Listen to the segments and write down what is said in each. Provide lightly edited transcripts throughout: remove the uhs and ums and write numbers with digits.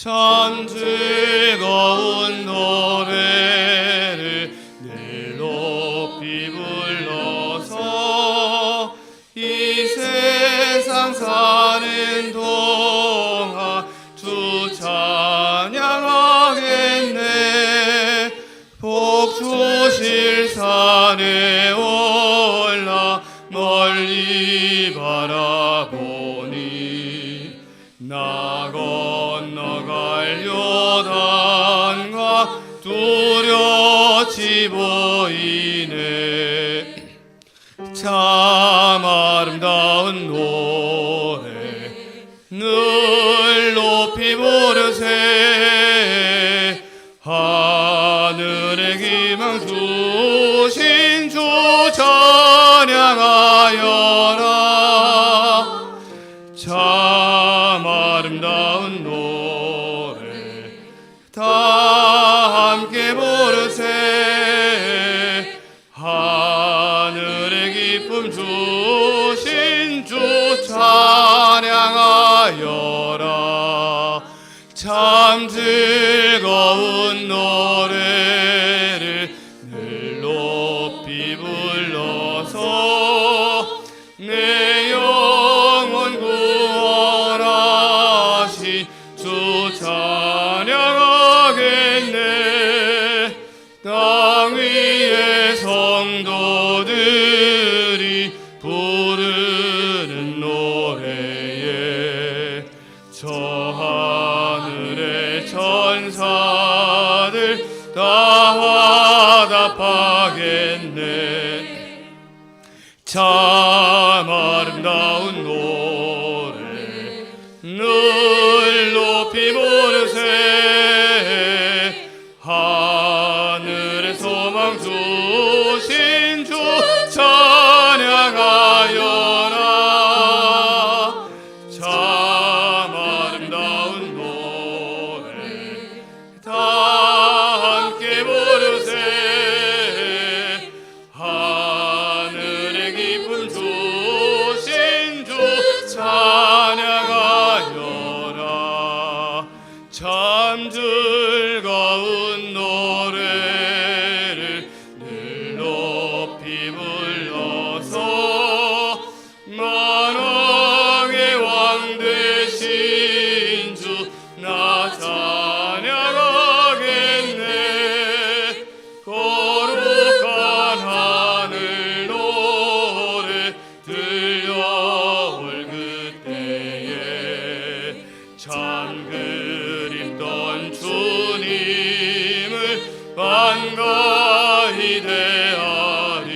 참 즐거운 노래를 늘 높이 불러서 이 세상 사는 동안 주 찬양하겠네. 복 주실 산에 올라 멀리 바라보니 나 건너갈 요단과 뚜렷이 보이네. 참 아름다운 노래 늘 높이 부르세. 하늘의 기망 주신 주 찬양하여라. 참 아름다운 노래 다 함께 부르세. 하늘의 기쁨 주신 주 찬양하여라. 참 즐거운 노래를 늘 높이 불러서 내 영혼 구원하신 주 찬양하겠네. 땅 위의 성도들이 부르는 노래에 저 하늘의 천사들 다 화답하겠네. 참 아름다운 노래 늘 높이 부르세. 하늘의 소망 주신 주 찬양하여라. 참 아름다운 노래 다 함께 부르세. 하늘의 기쁨 주신 주 찬양하여라. 참 즐거운 노래를 늘 높이 불러서 만왕의 왕 되신 주 나 찬양하겠네. 거룩한 하늘 노래 들려올 그때에 참 그립던 주님을 반가이 대하리.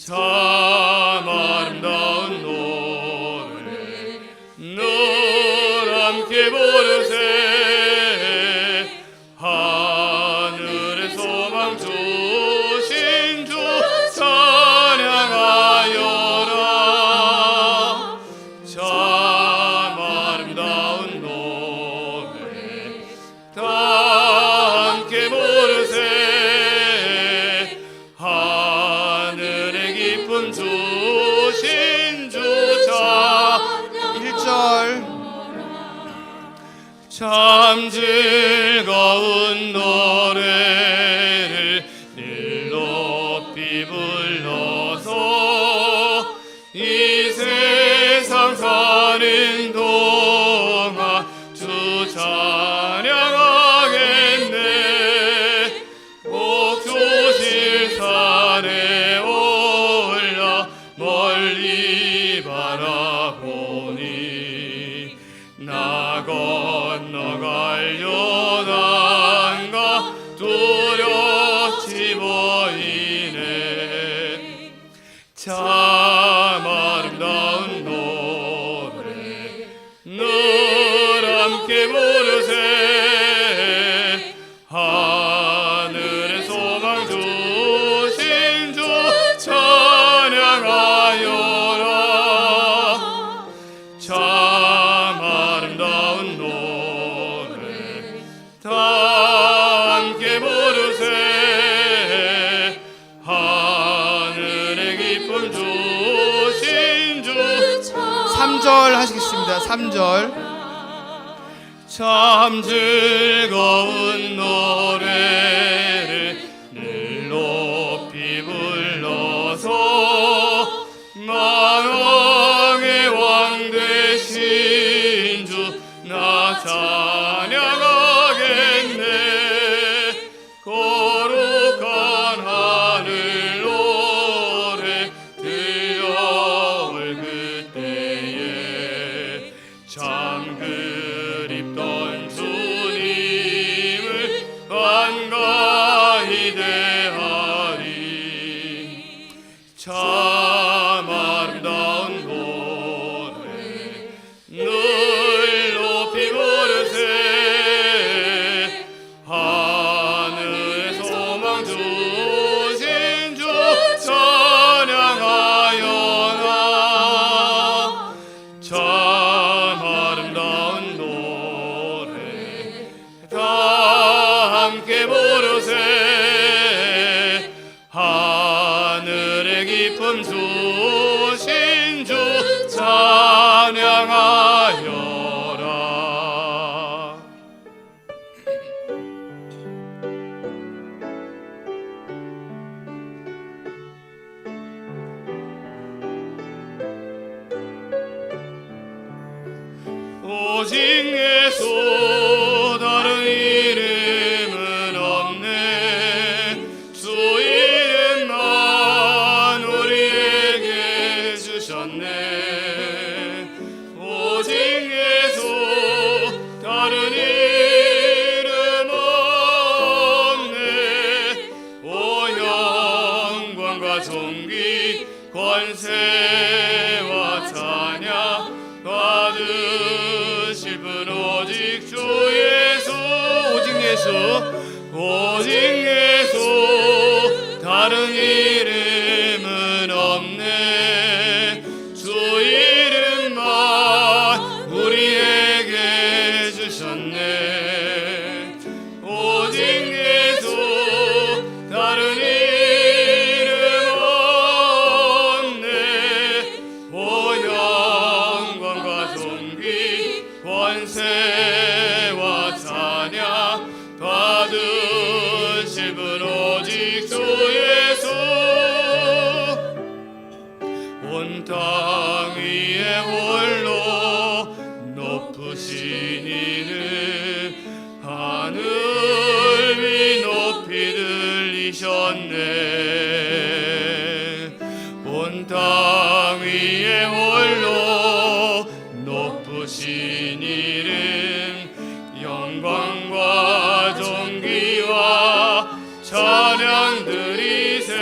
참 아름다운 노래 늘 함께 부르세. 하늘의 소망 주신 주 찬양하여라. 참 아름다운 노래 다 함께 부르세. 하늘의 기쁨 주신 주 찬양. 1절 참 즐거운 노래를 늘 높이 불러서 이 세상 사는 동안 주 찬양하겠네. 복 주실 산에 올라 멀리 바라보니 나 건너갈 요단과 뚜렷이 보이네. 참 아름다운 노래 늘 함께 부르세. 하늘의 소망 주신 주 찬양하여라. 참 아름다운 노래 다 함께 부르세. 하늘의 기쁨 주신 주 3절 하시겠습니다. 3절 참 즐거운 노래를 늘 높이 불러서 만왕의 왕 되신 주 나 찬양하겠네. 거룩한 하늘 노래 들려올 그때에 참 그립던 주님을 반가이 대하리. 참 아름다운 노래 늘 높이 부르세. 하늘의 소망 주신 주 찬양하여라. 참 아름다운 노래 다 함께 부르세. 하늘의 기쁨 주신 주 찬양하여라. 오직 예수 다른 이름은 없네. 주 이름만 우리에게 주셨네. 오직 예수 다른 이름 없네. 오 영광과 존귀 권세와 찬양 받으실 분 오직 주 예수. 오직 예수 오직 예수 다른 이름은 없네. 주 이름만 우리에게 주셨네. 오직 예수 다른 이름 없네. 오 영광과 존귀 권세와 찬양 받으실 분 오직 주 예수. 온 땅 위에 홀로 높으신 이는 하늘 위 높이 들리셨네. 온 땅 위에 홀로 높으신 이름 영광과 존귀와 찬양 드리세.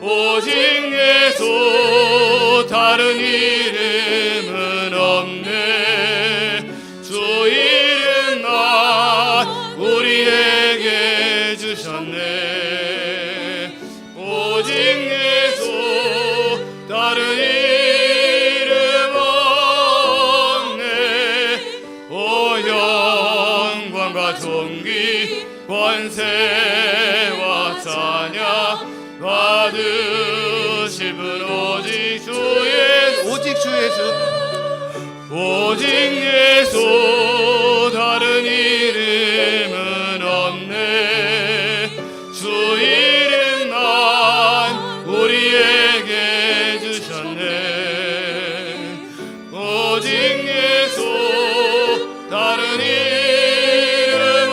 오직 예수 다른 이름은 없네. 주 이름만 우리에게 주셨네. 오직 예수 다른 이름 없네. 오 영광과 존귀 권세와 찬양 받으실 분 오직 주 예수. 오직 주 예수 오직 예수 다른 이름은 없네. 주 이름만 우리에게 주셨네. 오직 예수 다른 이름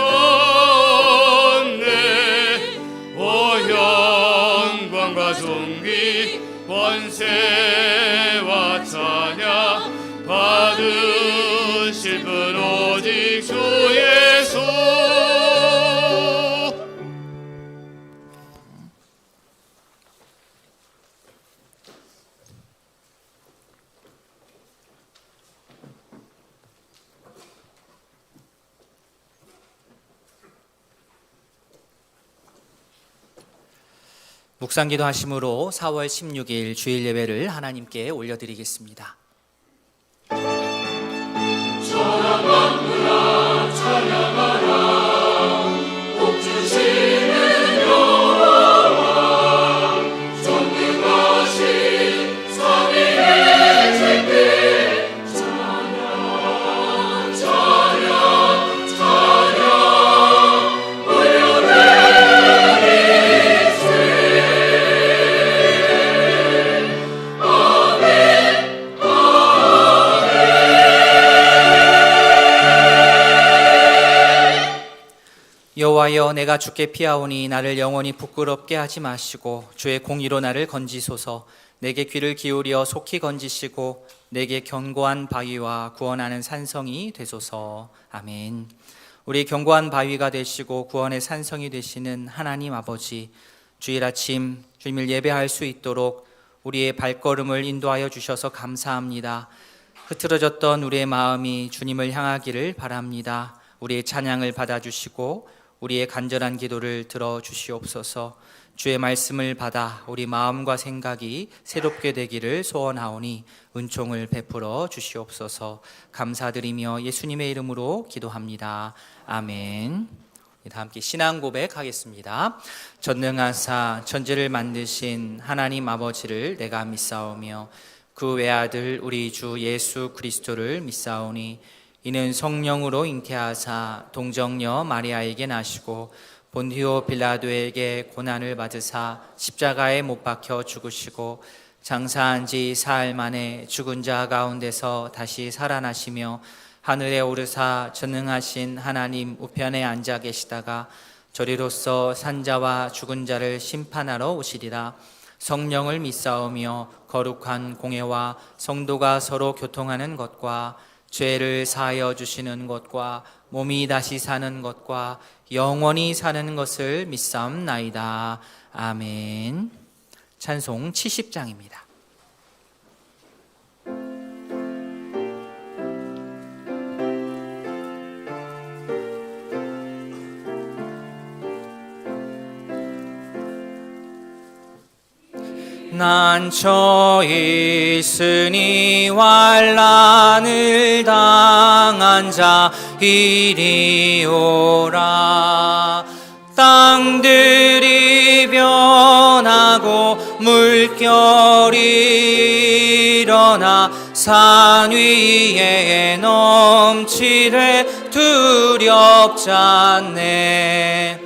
없네. 오 영광과 존귀 권세와 찬양 받으실 분 오직 주 예수. 묵상기도 하심으로 4월 16일 주일 예배를 하나님께 올려드리겠습니다. 찬양하라 찬양하라 복 주시는 여호와 존귀하신 삼위의 주께 찬양 여호와여, 내가 주께 피하오니 나를 영원히 부끄럽게 하지 마시고 주의 공의로 나를 건지소서. 내게 귀를 기울여 속히 건지시고 내게 견고한 바위와 구원하는 산성이 되소서. 아멘. 우리 견고한 바위가 되시고 구원의 산성이 되시는 하나님 아버지, 주일 아침 주님을 예배할 수 있도록 우리의 발걸음을 인도하여 주셔서 감사합니다. 흐트러졌던 우리의 마음이 주님을 향하기를 바랍니다. 우리의 찬양을 받아주시고 우리의 간절한 기도를 들어주시옵소서. 주의 말씀을 받아 우리 마음과 생각이 새롭게 되기를 소원하오니 은총을 베풀어 주시옵소서. 감사드리며 예수님의 이름으로 기도합니다. 아멘. 다 함께 신앙 고백하겠습니다. 전능하사 천지를 만드신 하나님 아버지를 내가 믿사오며 그 외아들 우리 주 예수 그리스도를 믿사오니 이는 성령으로 잉태하사 동정녀 마리아에게 나시고 본디오 빌라도에게 고난을 받으사 십자가에 못 박혀 죽으시고 장사한 지 사흘 만에 죽은 자 가운데서 다시 살아나시며 하늘에 오르사 전능하신 하나님 우편에 앉아 계시다가 저리로서 산자와 죽은 자를 심판하러 오시리라. 성령을 믿사오며 거룩한 공회와 성도가 서로 교통하는 것과 죄를 사하여 주시는 것과 몸이 다시 사는 것과 영원히 사는 것을 믿사옵나이다. 아멘. 찬송 70장입니다. 난 처 있으니 환난을 당한 자 이리오라. 땅들이 변하고 물결이 일어나 산 위에 넘치되 두렵지 않네.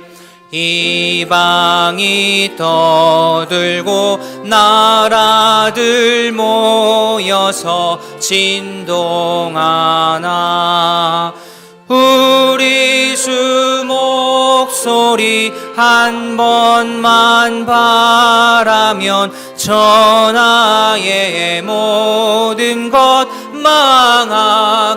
이방이 떠들고 나라들 모여서 진동하나 우리 주 목소리 한 번만 바라면 천하의 모든 것 망하겠네.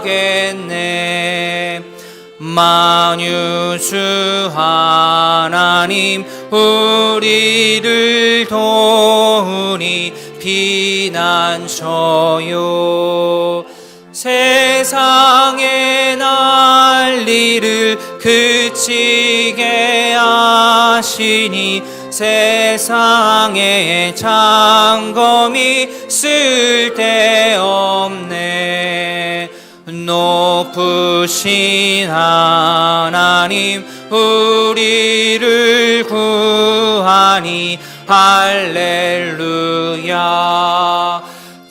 만유주 하나님 우리를 도우니 피난처요. 세상의 난리를 그치게 하시니 세상의 장검이 쓸데없네. 높으신 하나님 우리를 구하니 할렐루야.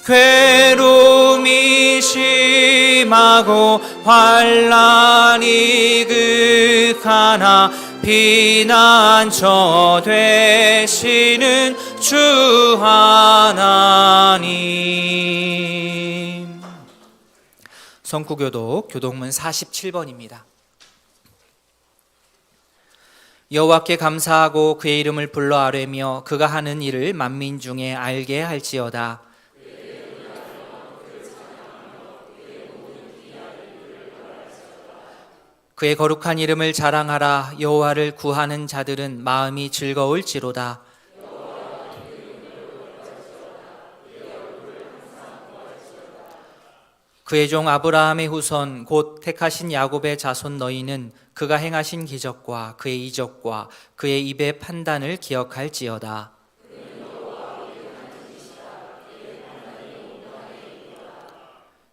괴로움이 심하고 환난이 극하나 피난처 되시는 주 하나님. 성구교독 교독문 47번입니다. 여호와께 감사하고 그의 이름을 불러 아뢰며 그가 하는 일을 만민 중에 알게 할지어다. 그의 거룩한 이름을 자랑하라. 여호와를 구하는 자들은 마음이 즐거울지로다. 그의 종 아브라함의 후손 곧 택하신 야곱의 자손 너희는 그가 행하신 기적과 그의 이적과 그의 입의 판단을 기억할지어다.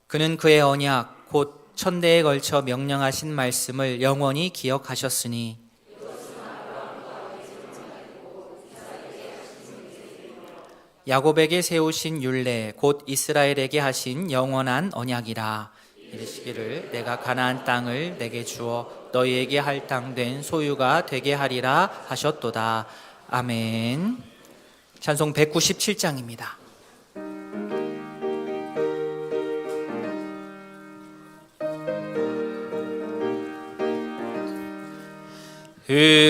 그는 그의 언약 곧 천대에 걸쳐 명령하신 말씀을 영원히 기억하셨으니 야곱에게 세우신 율례 곧 이스라엘에게 하신 영원한 언약이라. 이르시기를 내가 가나안 땅을 내게 주어 너희에게 할당된 소유가 되게 하리라 하셨도다. 아멘. 찬송 197장입니다.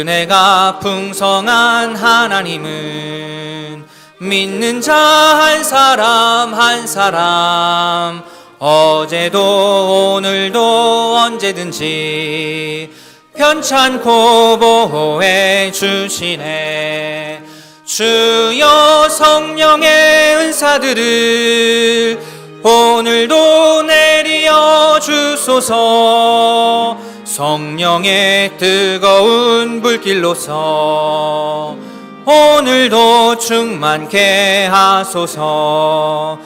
은혜가 풍성한 하나님은 믿는 자 한 사람 한 사람 어제도 오늘도 언제든지 편찮고 보호해 주시네. 주여 성령의 은사들을 오늘도 내리어 주소서. 성령의 뜨거운 불길로서 오늘도 충만케 하소서.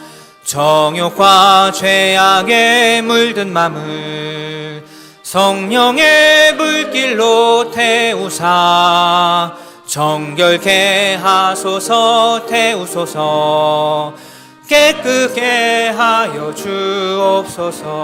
정욕과 죄악에 물든 맘을 성령의 불길로 태우사 정결케 하소서. 태우소서. 깨끗게 하여 주옵소서.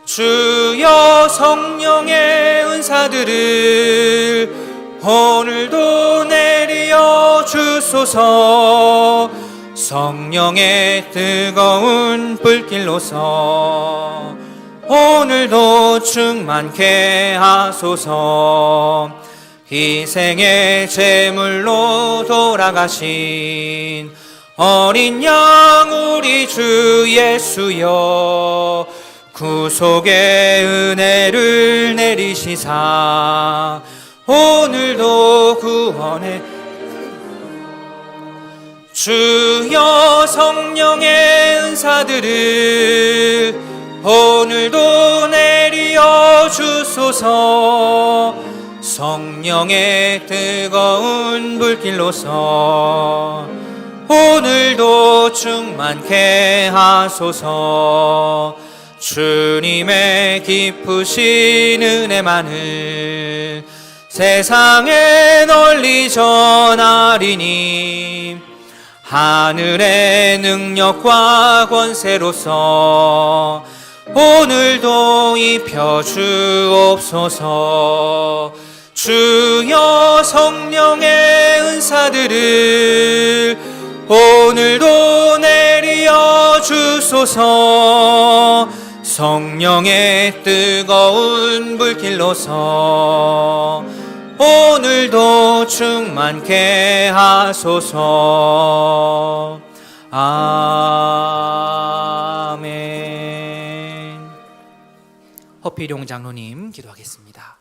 주여 성령의 은사들을 오늘도 내리어 주소서. 성령의 뜨거운 불길로서 오늘도 충만케 하소서. 희생의 제물로 돌아가신 어린 양 우리 주 예수여, 구속의 은혜를 내리시사 오늘도 구원해 주여. 성령의 은사들을 오늘도 내리어 주소서. 성령의 뜨거운 불길로서 오늘도 충만케 하소서. 주님의 깊으신 은혜만을 세상에 널리 전하리니 하늘의 능력과 권세로서 오늘도 입혀 주옵소서. 주여 성령의 은사들을 오늘도 내리어 주소서. 성령의 뜨거운 불길로서 오늘도 충만케 하소서. 아멘. 허필용 장로님 기도하겠습니다.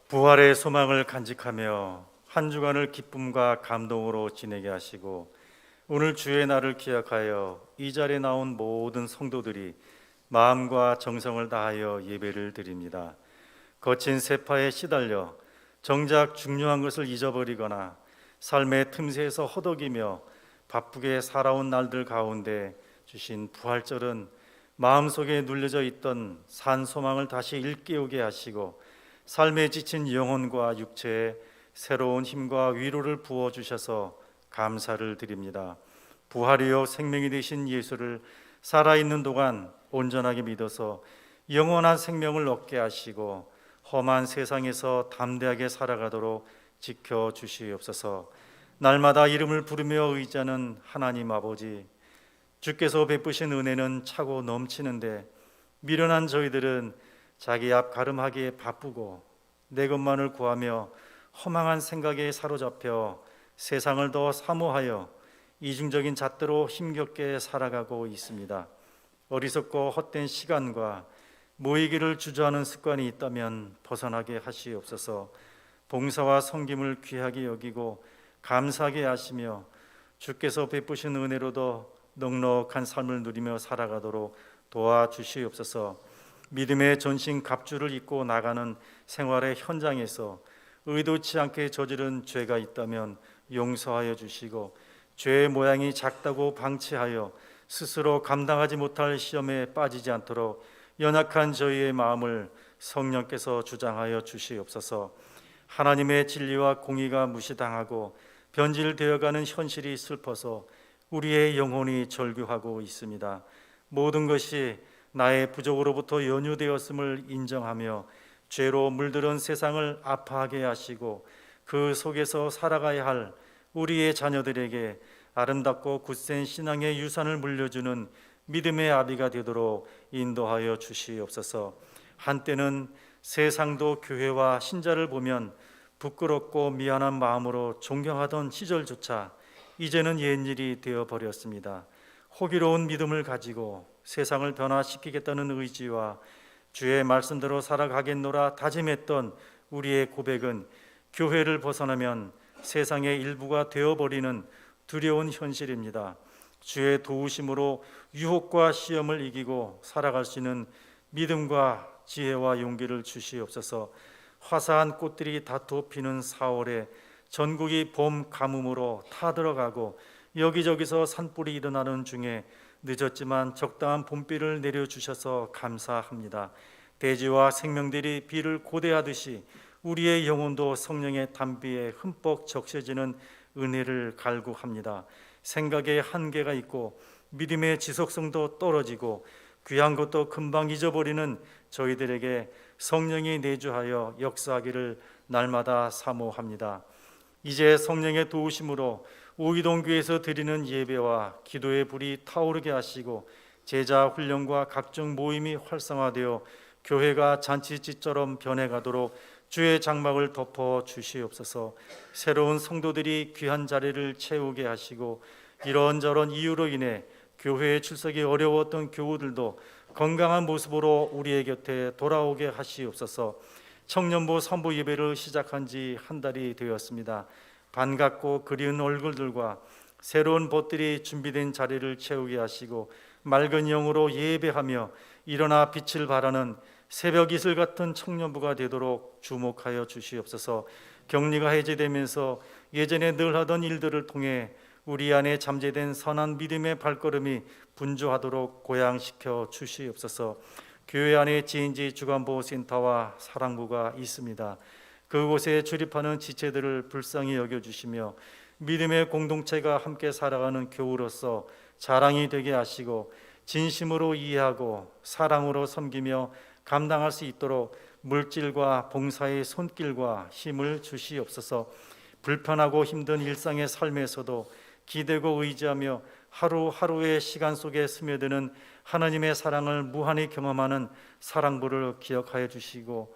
부활의 소망을 간직하며 한 주간을 기쁨과 감동으로 지내게 하시고 오늘 주의 날을 기약하여 이 자리에 나온 모든 성도들이 마음과 정성을 다하여 예배를 드립니다. 거친 세파에 시달려 정작 중요한 것을 잊어버리거나 삶의 틈새에서 허덕이며 바쁘게 살아온 날들 가운데 주신 부활절은 마음속에 눌려져 있던 산 소망을 다시 일깨우게 하시고 삶에 지친 영혼과 육체에 새로운 힘과 위로를 부어주셔서 감사를 드립니다. 부활이요 생명이 되신 예수를 살아있는 동안 온전하게 믿어서 영원한 생명을 얻게 하시고 험한 세상에서 담대하게 살아가도록 지켜주시옵소서. 날마다 이름을 부르며 의지하는 하나님 아버지, 주께서 베푸신 은혜는 차고 넘치는데 미련한 저희들은 자기 앞 가름하기에 바쁘고 내 것만을 구하며 허망한 생각에 사로잡혀 세상을 더 사모하여 이중적인 잣대로 힘겹게 살아가고 있습니다. 어리석고 헛된 시간과 모이기를 주저하는 습관이 있다면 벗어나게 하시옵소서. 봉사와 섬김을 귀하게 여기고 감사하게 하시며 주께서 베푸신 은혜로도 넉넉한 삶을 누리며 살아가도록 도와주시옵소서. 믿음의 전신 갑주를 입고 나가는 생활의 현장에서 의도치 않게 저지른 죄가 있다면 용서하여 주시고 죄의 모양이 작다고 방치하여 스스로 감당하지 못할 시험에 빠지지 않도록 연약한 저희의 마음을 성령께서 주장하여 주시옵소서. 하나님의 진리와 공의가 무시당하고 변질되어가는 현실이 슬퍼서 우리의 영혼이 절규하고 있습니다. 모든 것이 나의 부족으로부터 연유되었음을 인정하며 죄로 물들은 세상을 아파하게 하시고 그 속에서 살아가야 할 우리의 자녀들에게 아름답고 굳센 신앙의 유산을 물려주는 믿음의 아비가 되도록 인도하여 주시옵소서. 한때는 세상도 교회와 신자를 보면 부끄럽고 미안한 마음으로 존경하던 시절조차 이제는 옛일이 되어버렸습니다. 호기로운 믿음을 가지고 세상을 변화시키겠다는 의지와 주의 말씀대로 살아가겠노라 다짐했던 우리의 고백은 교회를 벗어나면 세상의 일부가 되어버리는 두려운 현실입니다. 주의 도우심으로 유혹과 시험을 이기고 살아갈 수 있는 믿음과 지혜와 용기를 주시옵소서. 화사한 꽃들이 다투어 피는 4월에 전국이 봄 가뭄으로 타들어가고 여기저기서 산불이 일어나는 중에 늦었지만 적당한 봄비를 내려주셔서 감사합니다. 대지와 생명들이 비를 고대하듯이 우리의 영혼도 성령의 단비에 흠뻑 적셔지는 은혜를 갈구합니다. 생각에 한계가 있고 믿음의 지속성도 떨어지고 귀한 것도 금방 잊어버리는 저희들에게 성령이 내주하여 역사하기를 날마다 사모합니다. 이제 성령의 도우심으로 오이동교에서 드리는 예배와 기도의 불이 타오르게 하시고 제자 훈련과 각종 모임이 활성화되어 교회가 잔치집처럼 변해가도록 주의 장막을 덮어 주시옵소서. 새로운 성도들이 귀한 자리를 채우게 하시고 이런저런 이유로 인해 교회에 출석이 어려웠던 교우들도 건강한 모습으로 우리의 곁에 돌아오게 하시옵소서. 청년부 선부 예배를 시작한 지 한 달이 되었습니다. 반갑고 그리운 얼굴들과 새로운 벗들이 준비된 자리를 채우게 하시고 맑은 영으로 예배하며 일어나 빛을 발하는 새벽 이슬 같은 청년부가 되도록 주목하여 주시옵소서. 격리가 해제되면서 예전에 늘 하던 일들을 통해 우리 안에 잠재된 선한 믿음의 발걸음이 분주하도록 고양시켜 주시옵소서. 교회 안에 지인지 주간보호센터와 사랑부가 있습니다. 그곳에 출입하는 지체들을 불쌍히 여겨주시며 믿음의 공동체가 함께 살아가는 교우로서 자랑이 되게 하시고 진심으로 이해하고 사랑으로 섬기며 감당할 수 있도록 물질과 봉사의 손길과 힘을 주시옵소서. 불편하고 힘든 일상의 삶에서도 기대고 의지하며 하루하루의 시간 속에 스며드는 하나님의 사랑을 무한히 경험하는 사랑부를 기억하여 주시고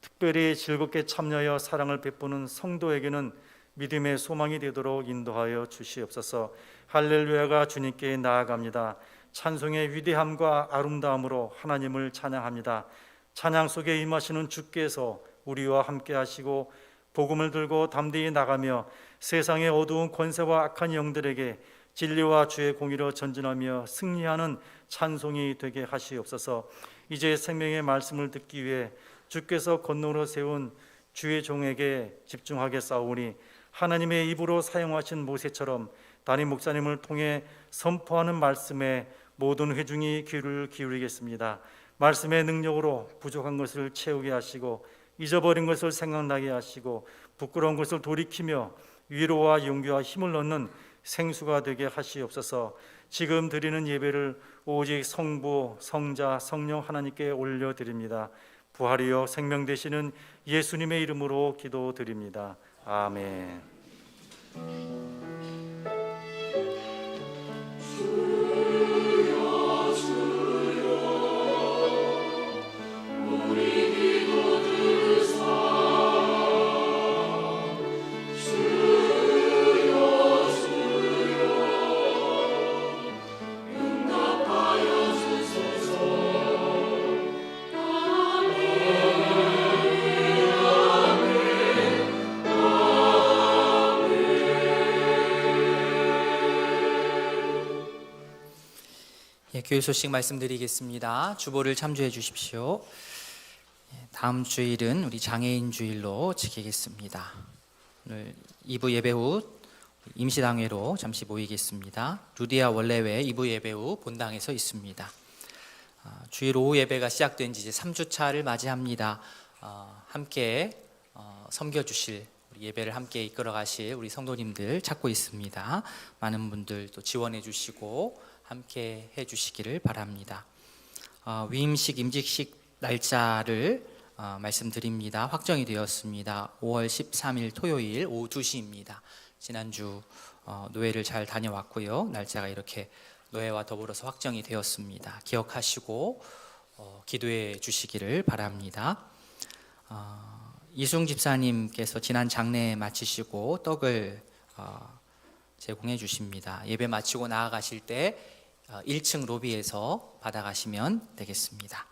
특별히 즐겁게 참여하여 사랑을 베푸는 성도에게는 믿음의 소망이 되도록 인도하여 주시옵소서. 할렐루야가 주님께 나아갑니다. 찬송의 위대함과 아름다움으로 하나님을 찬양합니다. 찬양 속에 임하시는 주께서 우리와 함께 하시고 복음을 들고 담대히 나가며 세상의 어두운 권세와 악한 영들에게 진리와 주의 공의로 전진하며 승리하는 찬송이 되게 하시옵소서. 이제 생명의 말씀을 듣기 위해 주께서 건너로 세운 주의 종에게 집중하게 싸우니 하나님의 입으로 사용하신 모세처럼 담임 목사님을 통해 선포하는 말씀에 모든 회중이 귀를 기울이겠습니다. 말씀의 능력으로 부족한 것을 채우게 하시고 잊어버린 것을 생각나게 하시고 부끄러운 것을 돌이키며 위로와 용기와 힘을 얻는 생수가 되게 하시옵소서. 지금 드리는 예배를 오직 성부, 성자, 성령 하나님께 올려드립니다. 부활이요 생명 되시는 예수님의 이름으로 기도드립니다. 아멘. 교회 소식 말씀드리겠습니다. 주보를 참조해 주십시오. 다음 주일은 우리 장애인 주일로 지키겠습니다. 오늘 2부 예배 후 임시당회로 잠시 모이겠습니다. 루디아 원래회 2부 예배 후 본당에서 있습니다. 주일 오후 예배가 시작된 지 이제 3주차를 맞이합니다. 함께 섬겨주실 우리 예배를 함께 이끌어 가실 우리 성도님들 찾고 있습니다. 많은 분들 또 지원해 주시고 함께 해주시기를 바랍니다. 위임식, 임직식 날짜를 말씀드립니다. 확정이 되었습니다. 5월 13일 토요일 오후 2시입니다. 지난주 노예를 잘 다녀왔고요. 날짜가 이렇게 노예와 더불어서 확정이 되었습니다. 기억하시고 기도해 주시기를 바랍니다. 이승 집사님께서 지난 장례 마치시고 떡을 제공해 주십니다. 예배 마치고 나아가실 때 1층 로비에서 받아가시면 되겠습니다.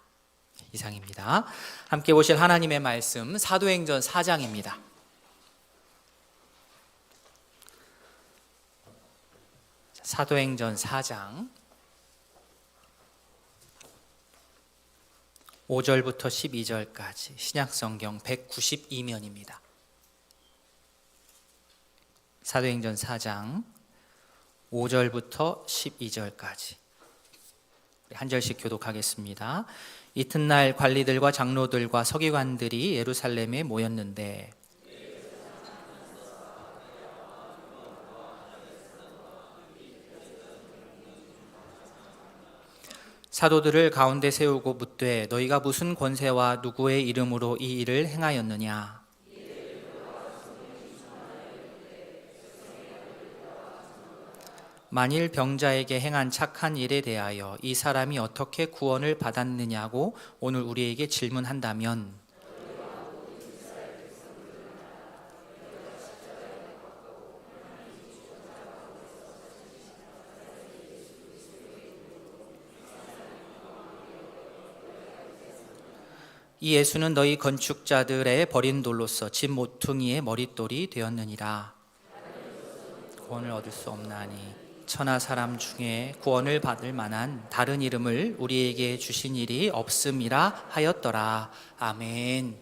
이상입니다. 함께 보실 하나님의 말씀 사도행전 4장입니다. 사도행전 4장 5절부터 12절까지 신약성경 192면입니다. 사도행전 4장 5절부터 12절까지 한 절씩 교독하겠습니다. 이튿날 관리들과 장로들과 서기관들이 예루살렘에 모였는데 사도들을 가운데 세우고 묻되 너희가 무슨 권세와 누구의 이름으로 이 일을 행하였느냐? 만일 병자에게 행한 착한 일에 대하여 이 사람이 어떻게 구원을 받았느냐고 오늘 우리에게 질문한다면 이 예수는 너희 건축자들의 버린 돌로서 집 모퉁이의 머릿돌이 되었느니라. 구원을 얻을 수 없나니 천하 사람 중에 구원을 받을 만한 다른 이름을 우리에게 주신 일이 없음이라 하였더라. 아멘.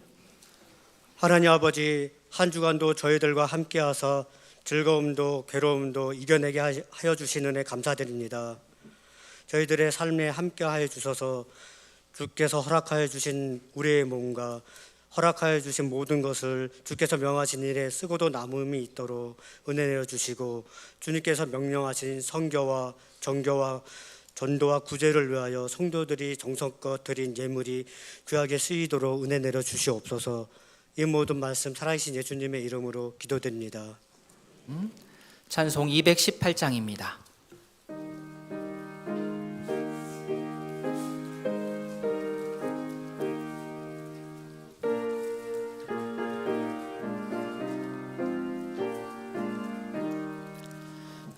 하나님 아버지, 한 주간도 저희들과 함께하사 즐거움도 괴로움도 이겨내게 하여 주신 은혜 감사드립니다. 저희들의 삶에 함께하여 주셔서 주께서 허락하여 주신 우리의 몸과 허락하여 주신 모든 것을 주께서 명하신 일에 쓰고도 남음이 있도록 은혜 내어 주시고 주님께서 명령하신 선교와 정교와 전도와 구제를 위하여 성도들이 정성껏 드린 예물이 귀하게 쓰이도록 은혜 내려 주시옵소서. 이 모든 말씀 살아계신 예수님의 이름으로 기도드립니다. 찬송 218장입니다.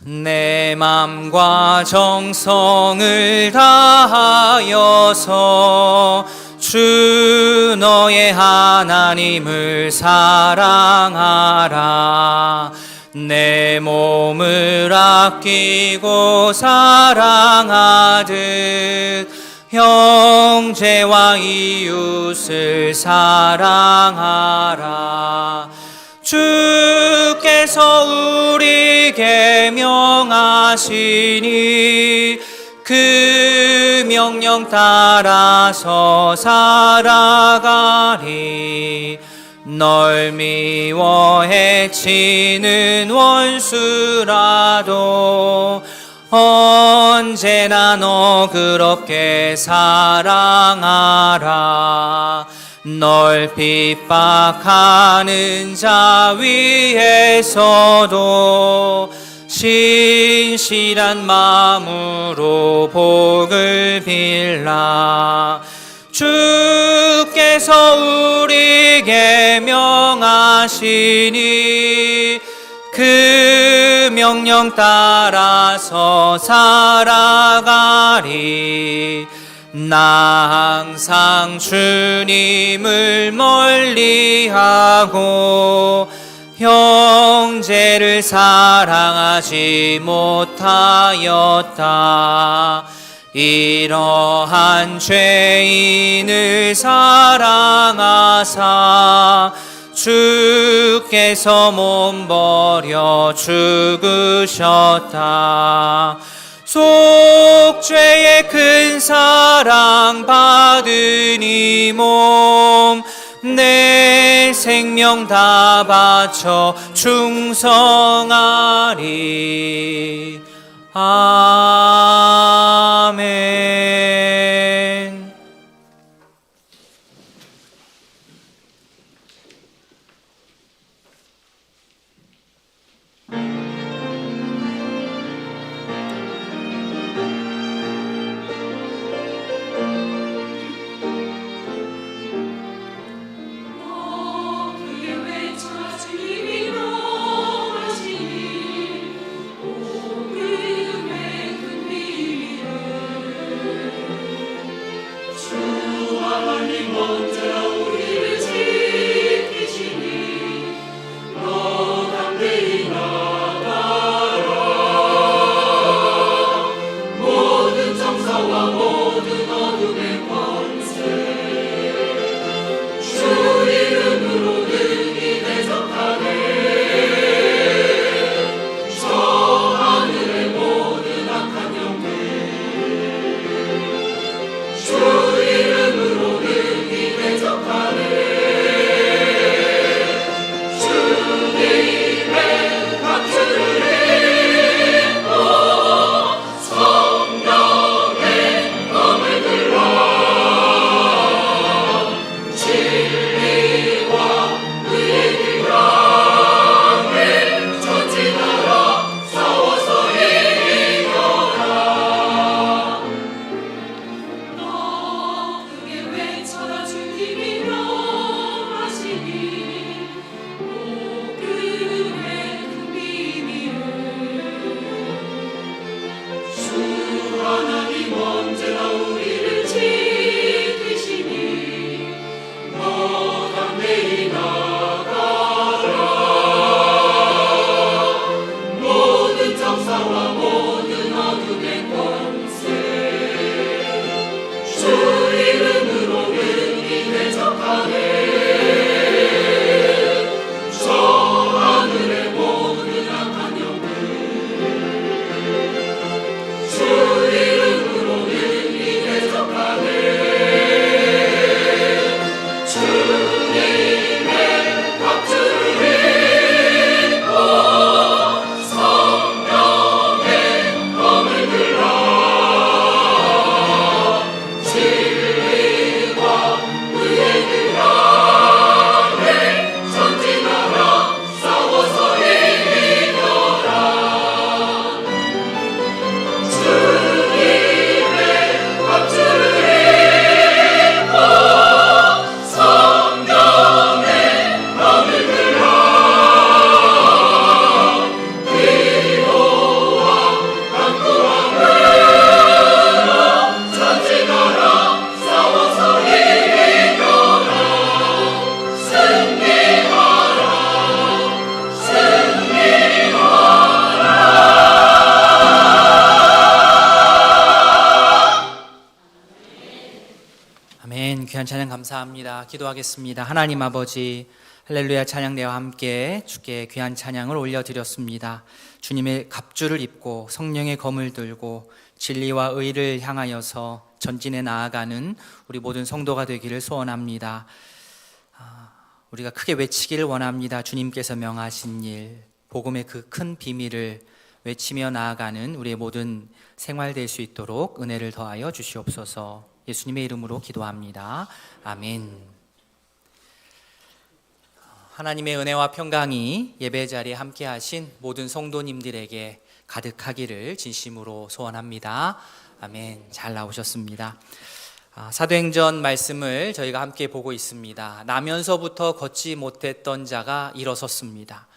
내 맘과 정성을 다하여서 주 너의 하나님을 사랑하라. 내 몸을 아끼고 사랑하듯 형제와 이웃을 사랑하라. 주께서 우리에게 명하시니 그 명령 따라서 살아가리. 널 미워 해치는 원수라도 언제나 너그럽게 사랑하라. 널 핍박하는 자 위에서도 신실한 마음으로 복을 빌라. 주께서 우리에게 명하시니 그 명령 따라서 살아가리. 나 항상 주님을 멀리하고 형제를 사랑하지 못하였다. 이러한 죄인을 사랑하사 주께서 몸버려 죽으셨다. 속죄의 큰 사랑 받은 이 몸 내 생명 다 바쳐 충성하리. 아멘. 귀한 찬양 감사합니다. 기도하겠습니다. 하나님 아버지, 할렐루야 찬양대와 함께 주께 귀한 찬양을 올려드렸습니다. 주님의 갑주를 입고 성령의 검을 들고 진리와 의를 향하여서 전진해 나아가는 우리 모든 성도가 되기를 소원합니다. 우리가 크게 외치기를 원합니다. 주님께서 명하신 일, 복음의 그 큰 비밀을 외치며 나아가는 우리의 모든 생활 될 수 있도록 은혜를 더하여 주시옵소서. 예수님의 이름으로 기도합니다. 아멘. 하나님의 은혜와 평강이 예배 자리에 함께 하신 모든 성도님들에게 가득하기를 진심으로 소원합니다. 아멘. 잘 나오셨습니다. 사도행전 말씀을 저희가 함께 보고 있습니다. 나면서부터 걷지 못했던 자가 일어섰습니다.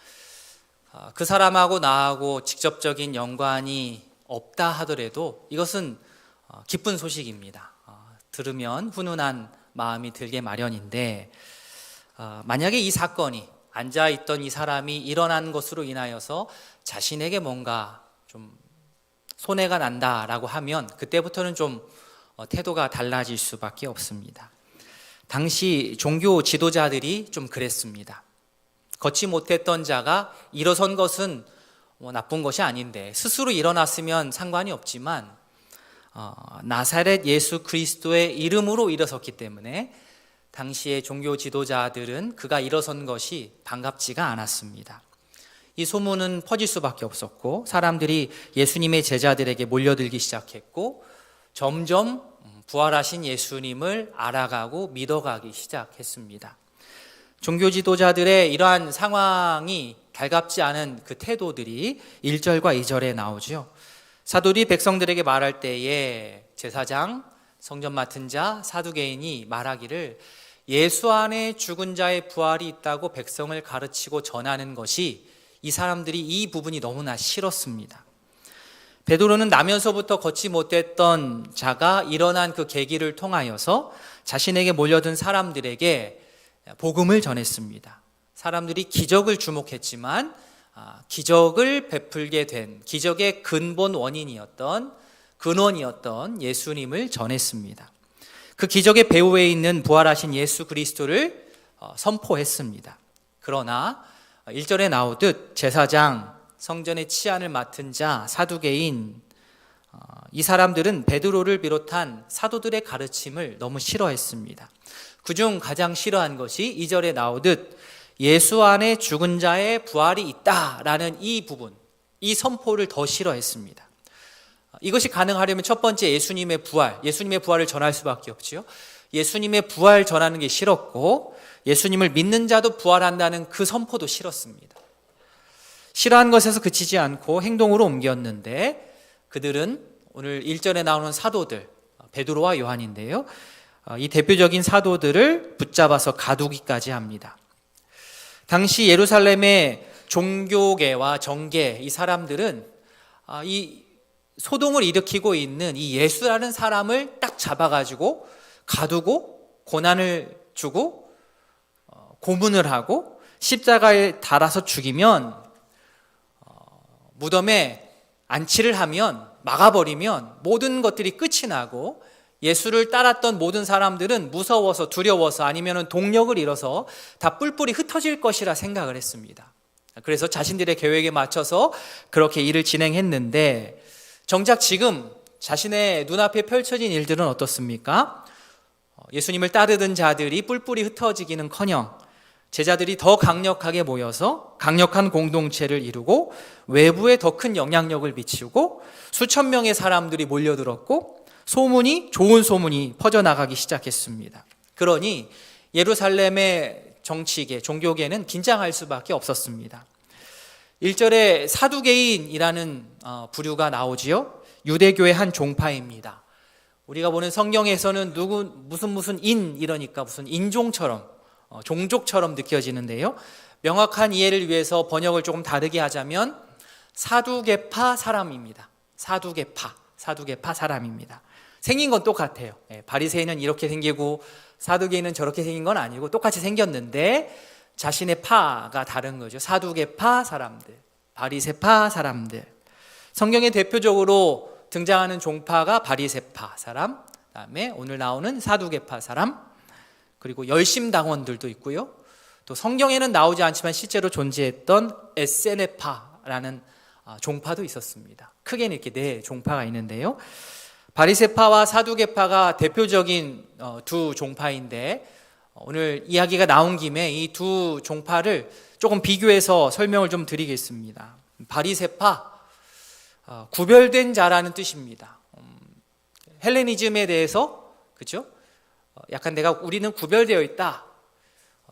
그 사람하고 나하고 직접적인 연관이 없다 하더라도 이것은 기쁜 소식입니다. 들으면 훈훈한 마음이 들게 마련인데, 만약에 이 사건이 앉아있던 이 사람이 일어난 것으로 인하여서 자신에게 뭔가 좀 손해가 난다라고 하면 그때부터는 좀 태도가 달라질 수밖에 없습니다. 당시 종교 지도자들이 좀 그랬습니다. 걷지 못했던 자가 일어선 것은 나쁜 것이 아닌데 스스로 일어났으면 상관이 없지만 나사렛 예수 그리스도의 이름으로 일어섰기 때문에 당시의 종교 지도자들은 그가 일어선 것이 반갑지가 않았습니다. 이 소문은 퍼질 수밖에 없었고 사람들이 예수님의 제자들에게 몰려들기 시작했고 점점 부활하신 예수님을 알아가고 믿어가기 시작했습니다. 종교 지도자들의 이러한 상황이 달갑지 않은 그 태도들이 1절과 2절에 나오죠. 사도들이 백성들에게 말할 때에 제사장, 성전 맡은 자, 사두개인이 말하기를 예수 안에 죽은 자의 부활이 있다고 백성을 가르치고 전하는 것이 이 사람들이 이 부분이 너무나 싫었습니다. 베드로는 나면서부터 걷지 못했던 자가 일어난 그 계기를 통하여서 자신에게 몰려든 사람들에게 복음을 전했습니다. 사람들이 기적을 주목했지만 기적을 베풀게 된 기적의 근본 원인이었던 근원이었던 예수님을 전했습니다. 그 기적의 배후에 있는 부활하신 예수 그리스도를 선포했습니다. 그러나 1절에 나오듯 제사장, 성전의 치안을 맡은 자, 사두개인, 이 사람들은 베드로를 비롯한 사도들의 가르침을 너무 싫어했습니다. 그중 가장 싫어한 것이 2절에 나오듯 예수 안에 죽은 자의 부활이 있다라는 이 부분, 이 선포를 더 싫어했습니다. 이것이 가능하려면 첫 번째 예수님의 부활을 전할 수밖에 없지요. 예수님의 부활 전하는 게 싫었고 예수님을 믿는 자도 부활한다는 그 선포도 싫었습니다. 싫어한 것에서 그치지 않고 행동으로 옮겼는데 그들은 오늘 1절에 나오는 사도들 베드로와 요한인데요. 이 대표적인 사도들을 붙잡아서 가두기까지 합니다. 당시 예루살렘의 종교계와 정계 이 사람들은 이 소동을 일으키고 있는 이 예수라는 사람을 딱 잡아가지고 가두고 고난을 주고 고문을 하고 십자가에 달아서 죽이면 무덤에 안치를 하면 막아버리면 모든 것들이 끝이 나고 예수를 따랐던 모든 사람들은 무서워서 두려워서 아니면 동력을 잃어서 다 뿔뿔이 흩어질 것이라 생각을 했습니다. 그래서 자신들의 계획에 맞춰서 그렇게 일을 진행했는데 정작 지금 자신의 눈앞에 펼쳐진 일들은 어떻습니까? 예수님을 따르던 자들이 뿔뿔이 흩어지기는커녕 제자들이 더 강력하게 모여서 강력한 공동체를 이루고 외부에 더 큰 영향력을 미치고 수천 명의 사람들이 몰려들었고 좋은 소문이 퍼져나가기 시작했습니다. 그러니 예루살렘의 정치계, 종교계는 긴장할 수밖에 없었습니다. 1절에 사두개인이라는 부류가 나오지요. 유대교의 한 종파입니다. 우리가 보는 성경에서는 무슨 인 이러니까 무슨 인종처럼 종족처럼 느껴지는데요. 명확한 이해를 위해서 번역을 조금 다르게 하자면 사두개파 사람입니다. 사두개파 사람입니다. 생긴 건 똑같아요. 바리새인은 이렇게 생기고 사두개인은 저렇게 생긴 건 아니고 똑같이 생겼는데 자신의 파가 다른 거죠. 사두개파 사람들, 바리새파 사람들. 성경에 대표적으로 등장하는 종파가 바리새파 사람, 그다음에 오늘 나오는 사두개파 사람. 그리고 열심당원들도 있고요. 또 성경에는 나오지 않지만 실제로 존재했던 에세네파라는 종파도 있었습니다. 크게는 이렇게 네 종파가 있는데요. 바리새파와 사두개파가 대표적인 두 종파인데, 오늘 이야기가 나온 김에 이 두 종파를 조금 비교해서 설명을 좀 드리겠습니다. 바리새파, 구별된 자라는 뜻입니다. 헬레니즘에 대해서, 그죠? 약간 우리는 구별되어 있다.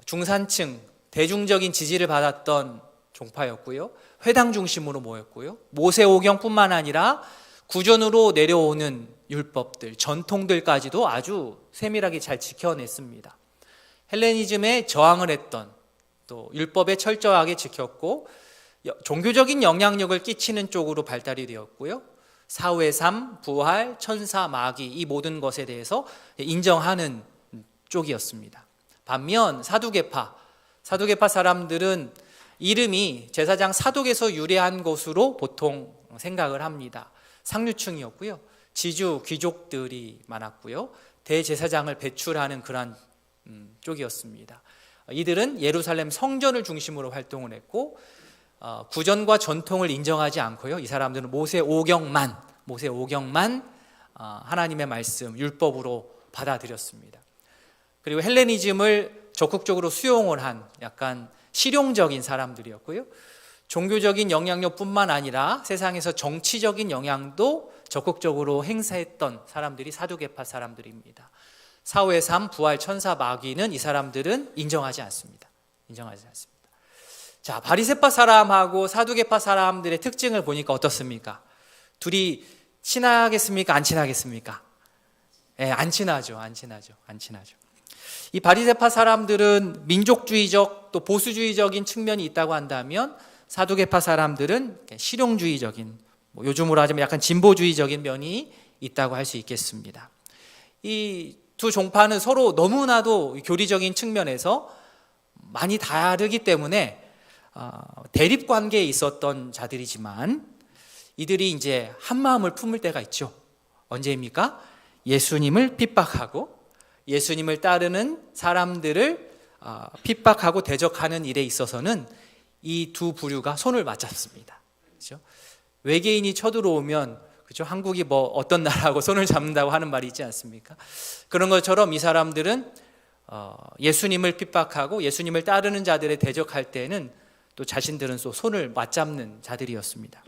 중산층, 대중적인 지지를 받았던 종파였고요. 회당 중심으로 모였고요. 모세오경뿐만 아니라 구전으로 내려오는 율법들, 전통들까지도 아주 세밀하게 잘 지켜냈습니다. 헬레니즘에 저항을 했던, 또 율법에 철저하게 지켰고 종교적인 영향력을 끼치는 쪽으로 발달이 되었고요. 사후의 삶, 부활, 천사, 마귀, 이 모든 것에 대해서 인정하는 쪽이었습니다. 반면 사두개파 사람들은 이름이 제사장 사독에서 유래한 것으로 보통 생각을 합니다. 상류층이었고요. 지주 귀족들이 많았고요. 대제사장을 배출하는 그런 쪽이었습니다. 이들은 예루살렘 성전을 중심으로 활동을 했고 구전과 전통을 인정하지 않고요. 이 사람들은 모세오경만 하나님의 말씀, 율법으로 받아들였습니다. 그리고 헬레니즘을 적극적으로 수용을 한 약간 실용적인 사람들이었고요. 종교적인 영향력뿐만 아니라 세상에서 정치적인 영향도 적극적으로 행사했던 사람들이 사두개파 사람들입니다. 사후의 삶, 부활, 천사, 마귀는 이 사람들은 인정하지 않습니다. 자, 바리새파 사람하고 사두개파 사람들의 특징을 보니까 어떻습니까? 둘이 친하겠습니까? 안 친하겠습니까? 안 친하죠. 이 바리새파 사람들은 민족주의적 또 보수주의적인 측면이 있다고 한다면, 사두개파 사람들은 실용주의적인, 요즘으로 하자면 약간 진보주의적인 면이 있다고 할 수 있겠습니다. 이 두 종파는 서로 너무나도 교리적인 측면에서 많이 다르기 때문에 대립 관계에 있었던 자들이지만, 이들이 이제 한 마음을 품을 때가 있죠. 언제입니까? 예수님을 핍박하고 예수님을 따르는 사람들을 핍박하고 대적하는 일에 있어서는 이 두 부류가 손을 맞잡습니다. 그렇죠? 외계인이 쳐들어오면, 그렇죠? 한국이 어떤 나라하고 손을 잡는다고 하는 말이 있지 않습니까? 그런 것처럼 이 사람들은 예수님을 핍박하고 예수님을 따르는 자들에 대적할 때는 또 자신들은 또 손을 맞잡는 자들이었습니다.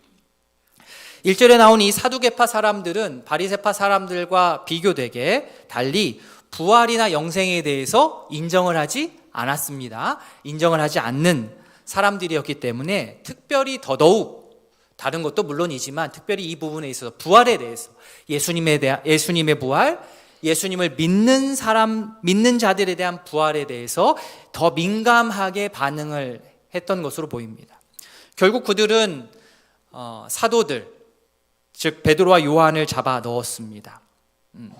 1절에 나온 이 사두개파 사람들은 바리새파 사람들과 비교되게 달리 부활이나 영생에 대해서 인정을 하지 않았습니다. 인정을 하지 않는 사람들이었기 때문에 특별히 더더욱, 다른 것도 물론이지만 특별히 이 부분에 있어서 부활에 대해서, 예수님의 부활, 예수님을 믿는 자들에 대한 부활에 대해서 더 민감하게 반응을 했던 것으로 보입니다. 결국 그들은 사도들, 즉 베드로와 요한을 잡아 넣었습니다.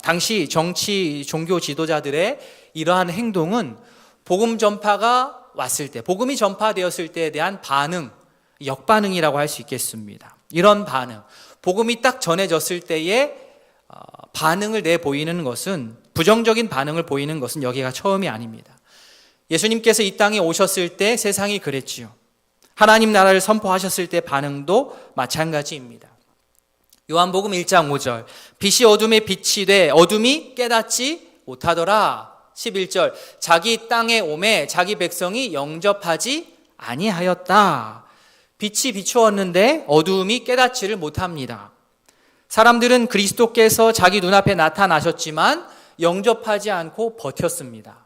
당시 정치 종교 지도자들의 이러한 행동은 복음 전파가 왔을 때, 복음이 전파되었을 때에 대한 반응, 역반응이라고 할 수 있겠습니다. 이런 반응, 복음이 딱 전해졌을 때의 반응을 내보이는 것은, 부정적인 반응을 보이는 것은 여기가 처음이 아닙니다. 예수님께서 이 땅에 오셨을 때 세상이 그랬지요. 하나님 나라를 선포하셨을 때 반응도 마찬가지입니다. 요한복음 1장 5절, 빛이 어둠에 빛이 돼 어둠이 깨닫지 못하더라. 11절, 자기 땅에 오매 자기 백성이 영접하지 아니하였다. 빛이 비추었는데 어두움이 깨닫지를 못합니다. 사람들은 그리스도께서 자기 눈앞에 나타나셨지만 영접하지 않고 버텼습니다.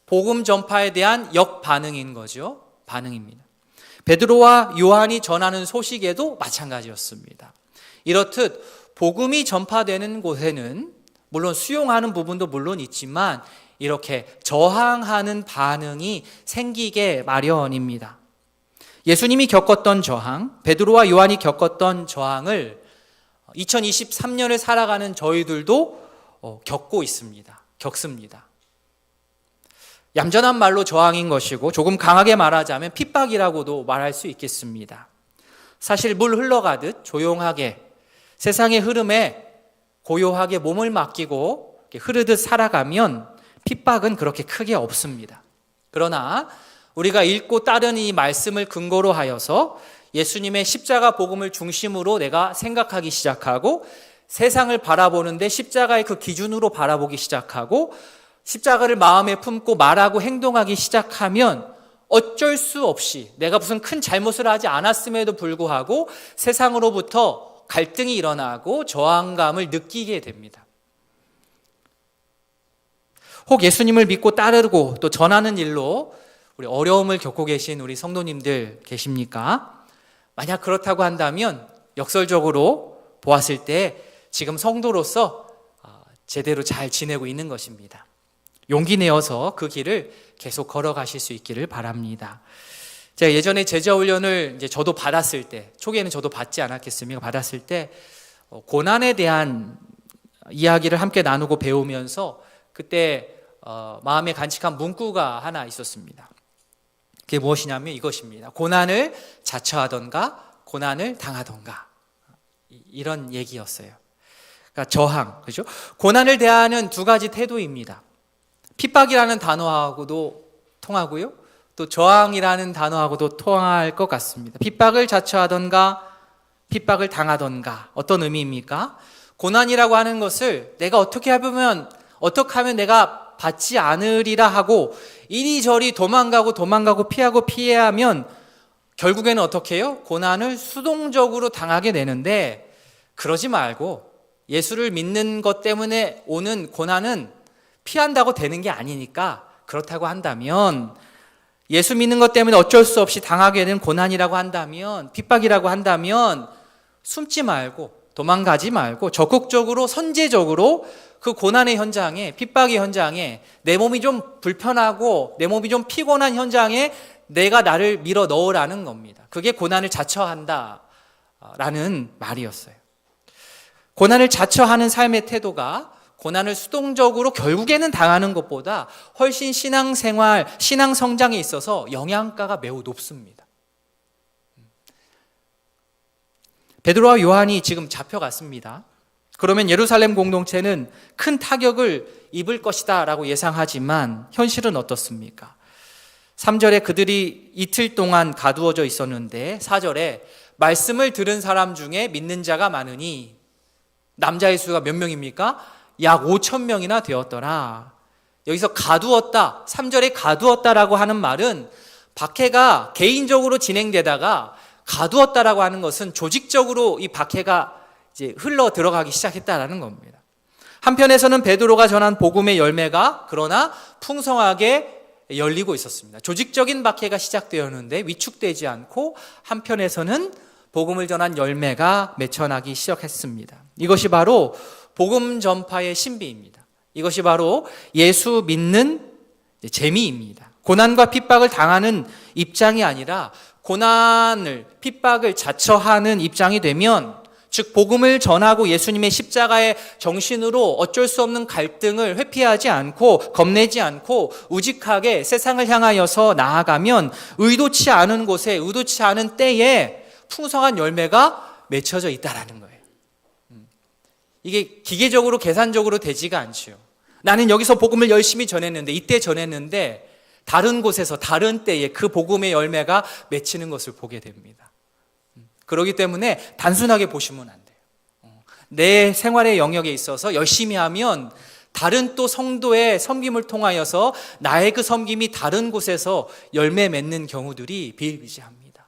복음 전파에 대한 역반응인 거죠. 반응입니다. 베드로와 요한이 전하는 소식에도 마찬가지였습니다. 이렇듯 복음이 전파되는 곳에는 물론 수용하는 부분도 물론 있지만 이렇게 저항하는 반응이 생기게 마련입니다. 예수님이 겪었던 저항, 베드로와 요한이 겪었던 저항을 2023년을 살아가는 저희들도 겪습니다. 얌전한 말로 저항인 것이고, 조금 강하게 말하자면 핍박이라고도 말할 수 있겠습니다. 사실 물 흘러가듯 조용하게 세상의 흐름에 고요하게 몸을 맡기고 흐르듯 살아가면 핍박은 그렇게 크게 없습니다. 그러나 우리가 읽고 따르는 이 말씀을 근거로 하여서 예수님의 십자가 복음을 중심으로 내가 생각하기 시작하고 세상을 바라보는데 십자가의 그 기준으로 바라보기 시작하고 십자가를 마음에 품고 말하고 행동하기 시작하면 어쩔 수 없이 내가 무슨 큰 잘못을 하지 않았음에도 불구하고 세상으로부터 갈등이 일어나고 저항감을 느끼게 됩니다. 혹 예수님을 믿고 따르고 또 전하는 일로 우리 어려움을 겪고 계신 우리 성도님들 계십니까? 만약 그렇다고 한다면 역설적으로 보았을 때 지금 성도로서 제대로 잘 지내고 있는 것입니다. 용기 내어서 그 길을 계속 걸어가실 수 있기를 바랍니다. 제가 예전에 제자훈련을 이제 저도 받았을 때, 초기에는 저도 받지 않았겠습니까? 받았을 때 고난에 대한 이야기를 함께 나누고 배우면서 그때 마음에 간직한 문구가 하나 있었습니다. 그게 무엇이냐면 이것입니다. 고난을 자처하던가 고난을 당하던가, 이런 얘기였어요. 그러니까 저항, 그죠? 고난을 대하는 두 가지 태도입니다. 핍박이라는 단어하고도 통하고요, 또 저항이라는 단어하고도 통할 것 같습니다. 핍박을 자처하던가 핍박을 당하던가, 어떤 의미입니까? 고난이라고 하는 것을 내가 어떻게 하면 내가 받지 않으리라 하고 이리저리 도망가고 피해야 하면 결국에는 어떻게 해요? 고난을 수동적으로 당하게 되는데, 그러지 말고 예수를 믿는 것 때문에 오는 고난은 피한다고 되는 게 아니니까, 그렇다고 한다면 예수 믿는 것 때문에 어쩔 수 없이 당하게 된 고난이라고 한다면, 핍박이라고 한다면 숨지 말고 도망가지 말고 적극적으로 선제적으로 그 고난의 현장에, 핍박의 현장에, 내 몸이 좀 불편하고 내 몸이 좀 피곤한 현장에 내가 나를 밀어 넣으라는 겁니다. 그게 고난을 자처한다 라는 말이었어요. 고난을 자처하는 삶의 태도가 고난을 수동적으로 결국에는 당하는 것보다 훨씬 신앙생활, 신앙 성장에 있어서 영향가가 매우 높습니다. 베드로와 요한이 지금 잡혀갔습니다. 그러면 예루살렘 공동체는 큰 타격을 입을 것이다 라고 예상하지만 현실은 어떻습니까? 3절에 그들이 이틀 동안 가두어져 있었는데 4절에 말씀을 들은 사람 중에 믿는 자가 많으니, 남자의 수가 몇 명입니까? 약 5,000명이나 되었더라. 여기서 가두었다, 3절에 가두었다라고 하는 말은 박해가 개인적으로 진행되다가 가두었다라고 하는 것은 조직적으로 이 박해가 이제 흘러 들어가기 시작했다라는 겁니다. 한편에서는 베드로가 전한 복음의 열매가 그러나 풍성하게 열리고 있었습니다. 조직적인 박해가 시작되었는데 위축되지 않고 한편에서는 복음을 전한 열매가 맺혀나기 시작했습니다. 이것이 바로 복음 전파의 신비입니다. 이것이 바로 예수 믿는 재미입니다. 고난과 핍박을 당하는 입장이 아니라 고난을, 핍박을 자처하는 입장이 되면, 즉 복음을 전하고 예수님의 십자가의 정신으로 어쩔 수 없는 갈등을 회피하지 않고 겁내지 않고 우직하게 세상을 향하여서 나아가면 의도치 않은 곳에, 의도치 않은 때에 풍성한 열매가 맺혀져 있다라는 거예요. 이게 기계적으로 계산적으로 되지가 않죠. 나는 여기서 복음을 열심히 전했는데, 이때 전했는데 다른 곳에서 다른 때에 그 복음의 열매가 맺히는 것을 보게 됩니다. 그렇기 때문에 단순하게 보시면 안 돼요. 내 생활의 영역에 있어서 열심히 하면 다른 또 성도의 섬김을 통하여서 나의 그 섬김이 다른 곳에서 열매 맺는 경우들이 비일비재합니다.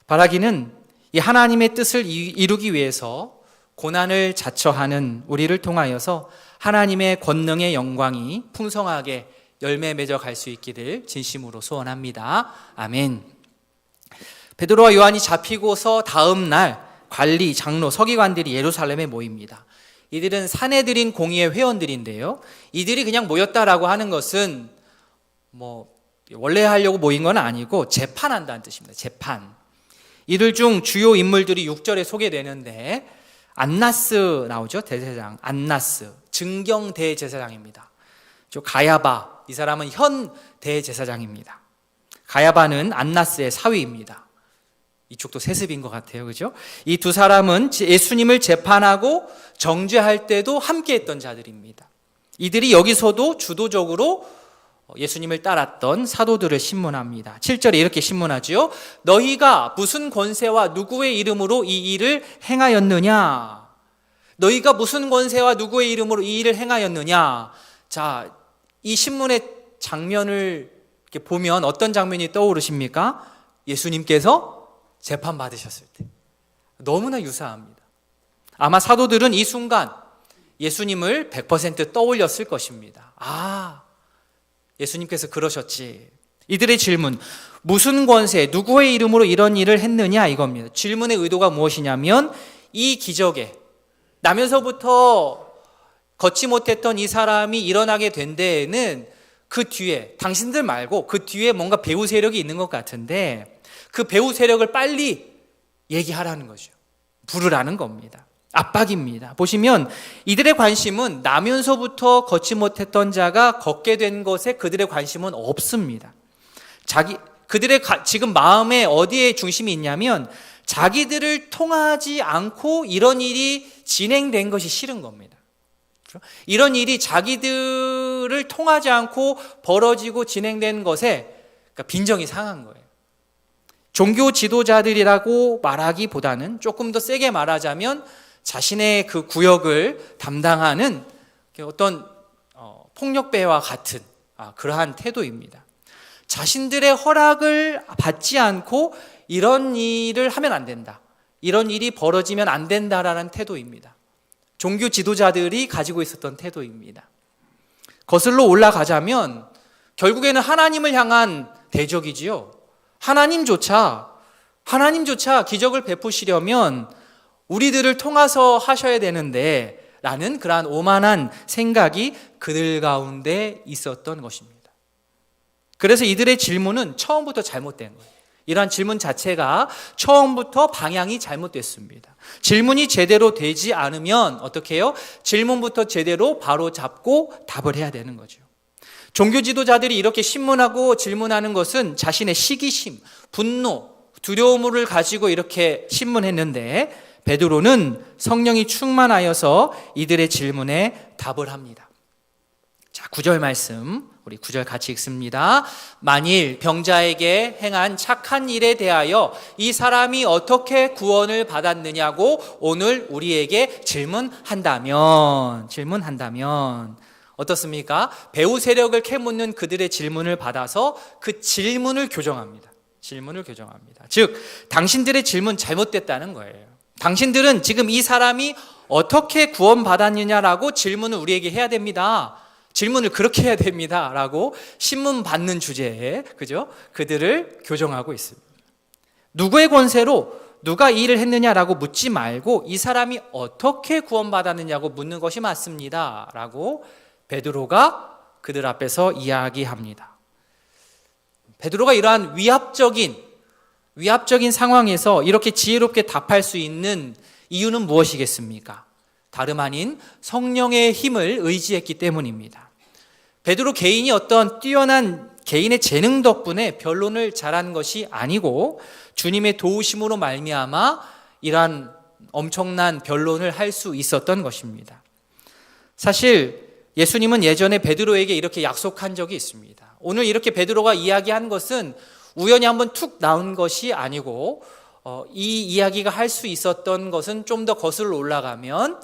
바라기는 이 하나님의 뜻을 이루기 위해서 고난을 자처하는 우리를 통하여서 하나님의 권능의 영광이 풍성하게 열매 맺어 갈 수 있기를 진심으로 소원합니다. 아멘. 베드로와 요한이 잡히고서 다음 날 관리, 장로, 서기관들이 예루살렘에 모입니다. 이들은 사내들인 공의회 회원들인데요, 이들이 그냥 모였다라고 하는 것은 원래 하려고 모인 건 아니고 재판한다는 뜻입니다. 재판. 이들 중 주요 인물들이 6절에 소개되는데, 안나스 나오죠. 대제사장 안나스, 증경 대제사장입니다. 가야바, 이 사람은 현 대제사장입니다. 가야바는 안나스의 사위입니다. 이쪽도 세습인 것 같아요, 그죠? 이 두 사람은 예수님을 재판하고 정죄할 때도 함께했던 자들입니다. 이들이 여기서도 주도적으로 예수님을 따랐던 사도들을 신문합니다. 7절에 이렇게 신문하지요. 너희가 무슨 권세와 누구의 이름으로 이 일을 행하였느냐? 너희가 무슨 권세와 누구의 이름으로 이 일을 행하였느냐? 자, 이 신문의 장면을 이렇게 보면 어떤 장면이 떠오르십니까? 예수님께서 재판받으셨을 때. 너무나 유사합니다. 아마 사도들은 이 순간 예수님을 100% 떠올렸을 것입니다. 아, 예수님께서 그러셨지. 이들의 질문, 무슨 권세, 누구의 이름으로 이런 일을 했느냐 이겁니다. 질문의 의도가 무엇이냐면 이 기적에 나면서부터 걷지 못했던 이 사람이 일어나게 된 데에는 그 뒤에, 당신들 말고 그 뒤에 뭔가 배후 세력이 있는 것 같은데 그 배후 세력을 빨리 얘기하라는 거죠. 부르라는 겁니다. 압박입니다. 보시면 이들의 관심은 나면서부터 걷지 못했던 자가 걷게 된 것에 그들의 관심은 없습니다. 그들의 지금 마음에 어디에 중심이 있냐면 자기들을 통하지 않고 이런 일이 진행된 것이 싫은 겁니다. 이런 일이 자기들을 통하지 않고 벌어지고 진행된 것에 그러니까 빈정이 상한 거예요. 종교 지도자들이라고 말하기보다는 조금 더 세게 말하자면 자신의 그 구역을 담당하는 어떤 폭력배와 같은 그러한 태도입니다. 자신들의 허락을 받지 않고 이런 일을 하면 안 된다. 이런 일이 벌어지면 안 된다라는 태도입니다. 종교 지도자들이 가지고 있었던 태도입니다. 거슬러 올라가자면 결국에는 하나님을 향한 대적이지요. 하나님조차 기적을 베푸시려면 우리들을 통해서 하셔야 되는데 라는 그러한 오만한 생각이 그들 가운데 있었던 것입니다. 그래서 이들의 질문은 처음부터 잘못된 거예요. 이러한 질문 자체가 처음부터 방향이 잘못됐습니다. 질문이 제대로 되지 않으면 어떻게 해요? 질문부터 제대로 바로 잡고 답을 해야 되는 거죠. 종교 지도자들이 이렇게 신문하고 질문하는 것은 자신의 시기심, 분노, 두려움을 가지고 이렇게 신문했는데 베드로는 성령이 충만하여서 이들의 질문에 답을 합니다. 자, 9절 말씀 우리 9절 같이 읽습니다. 만일 병자에게 행한 착한 일에 대하여 이 사람이 어떻게 구원을 받았느냐고 오늘 우리에게 질문한다면 어떻습니까? 배후 세력을 캐묻는 그들의 질문을 받아서 그 질문을 교정합니다. 즉 당신들의 질문 잘못됐다는 거예요. 당신들은 지금 이 사람이 어떻게 구원받았느냐라고 질문을 우리에게 해야 됩니다. 질문을 그렇게 해야 됩니다. 라고 신문 받는 주제에 그들을 교정하고 있습니다. 누구의 권세로 누가 이 일을 했느냐라고 묻지 말고 이 사람이 어떻게 구원받았느냐고 묻는 것이 맞습니다. 라고 베드로가 그들 앞에서 이야기합니다. 베드로가 이러한 위압적인 상황에서 이렇게 지혜롭게 답할 수 있는 이유는 무엇이겠습니까? 다름 아닌 성령의 힘을 의지했기 때문입니다. 베드로 개인이 어떤 뛰어난 개인의 재능 덕분에 변론을 잘한 것이 아니고 주님의 도우심으로 말미암아 이러한 엄청난 변론을 할 수 있었던 것입니다. 사실 예수님은 예전에 베드로에게 이렇게 약속한 적이 있습니다. 오늘 이렇게 베드로가 이야기한 것은 우연히 한번 툭 나온 것이 아니고 이 이야기가 할 수 있었던 것은 좀 더 거슬러 올라가면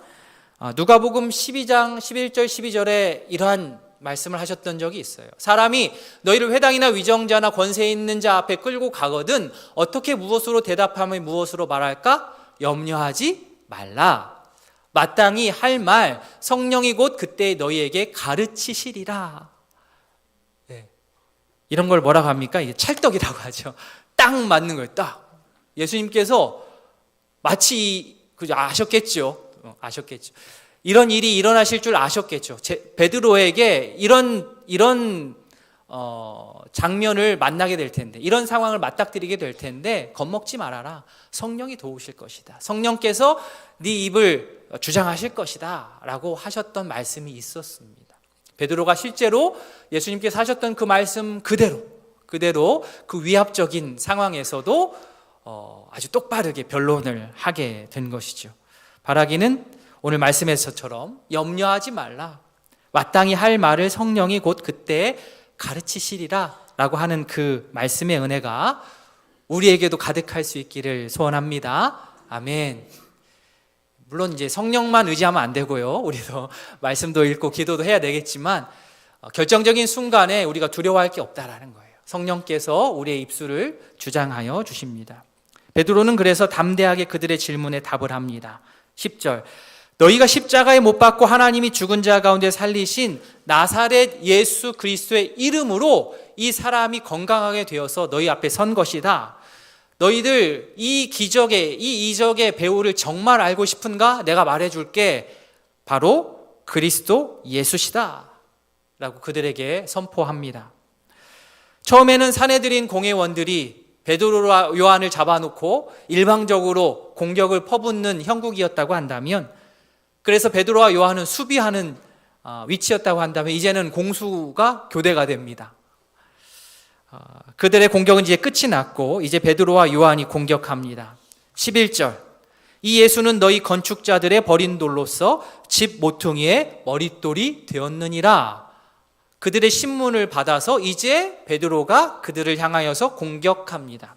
누가복음 12장 11절 12절에 이러한 말씀을 하셨던 적이 있어요. 사람이 너희를 회당이나 위정자나 권세 있는 자 앞에 끌고 가거든 어떻게 무엇으로 대답하며 무엇으로 말할까? 염려하지 말라. 마땅히 할 말 성령이 곧 그때 너희에게 가르치시리라. 네. 이런 걸 뭐라고 합니까? 이게 찰떡이라고 하죠. 딱 맞는 거예요. 딱. 예수님께서 마치 아셨겠죠. 이런 일이 일어나실 줄 아셨겠죠. 베드로에게 이런 장면을 만나게 될 텐데, 이런 상황을 맞닥뜨리게 될 텐데 겁먹지 말아라. 성령이 도우실 것이다. 성령께서 네 입을 주장하실 것이다 라고 하셨던 말씀이 있었습니다. 베드로가 실제로 예수님께서 하셨던 그 말씀 그대로 그 위압적인 상황에서도 아주 똑바르게 변론을 하게 된 것이죠. 바라기는 오늘 말씀에서처럼 염려하지 말라. 마땅히 할 말을 성령이 곧 그때 가르치시리라 라고 하는 그 말씀의 은혜가 우리에게도 가득할 수 있기를 소원합니다. 아멘. 물론 이제 성령만 의지하면 안 되고요. 우리도 말씀도 읽고 기도도 해야 되겠지만 결정적인 순간에 우리가 두려워할 게 없다라는 거예요. 성령께서 우리의 입술을 주장하여 주십니다. 베드로는 그래서 담대하게 그들의 질문에 답을 합니다. 10절, 너희가 십자가에 못 박고 하나님이 죽은 자 가운데 살리신 나사렛 예수 그리스도의 이름으로 이 사람이 건강하게 되어서 너희 앞에 선 것이다. 너희들 이 기적의, 이 이적의 배우를 정말 알고 싶은가? 내가 말해줄게. 바로 그리스도 예수시다 라고 그들에게 선포합니다. 처음에는 산헤드린 공회원들이 베드로와 요한을 잡아놓고 일방적으로 공격을 퍼붓는 형국이었다고 한다면, 그래서 베드로와 요한은 수비하는 위치였다고 한다면, 이제는 공수가 교대가 됩니다. 그들의 공격은 이제 끝이 났고 이제 베드로와 요한이 공격합니다. 11절, 이 예수는 너희 건축자들의 버린 돌로서 집 모퉁이의 머릿돌이 되었느니라. 그들의 신문을 받아서 이제 베드로가 그들을 향하여서 공격합니다.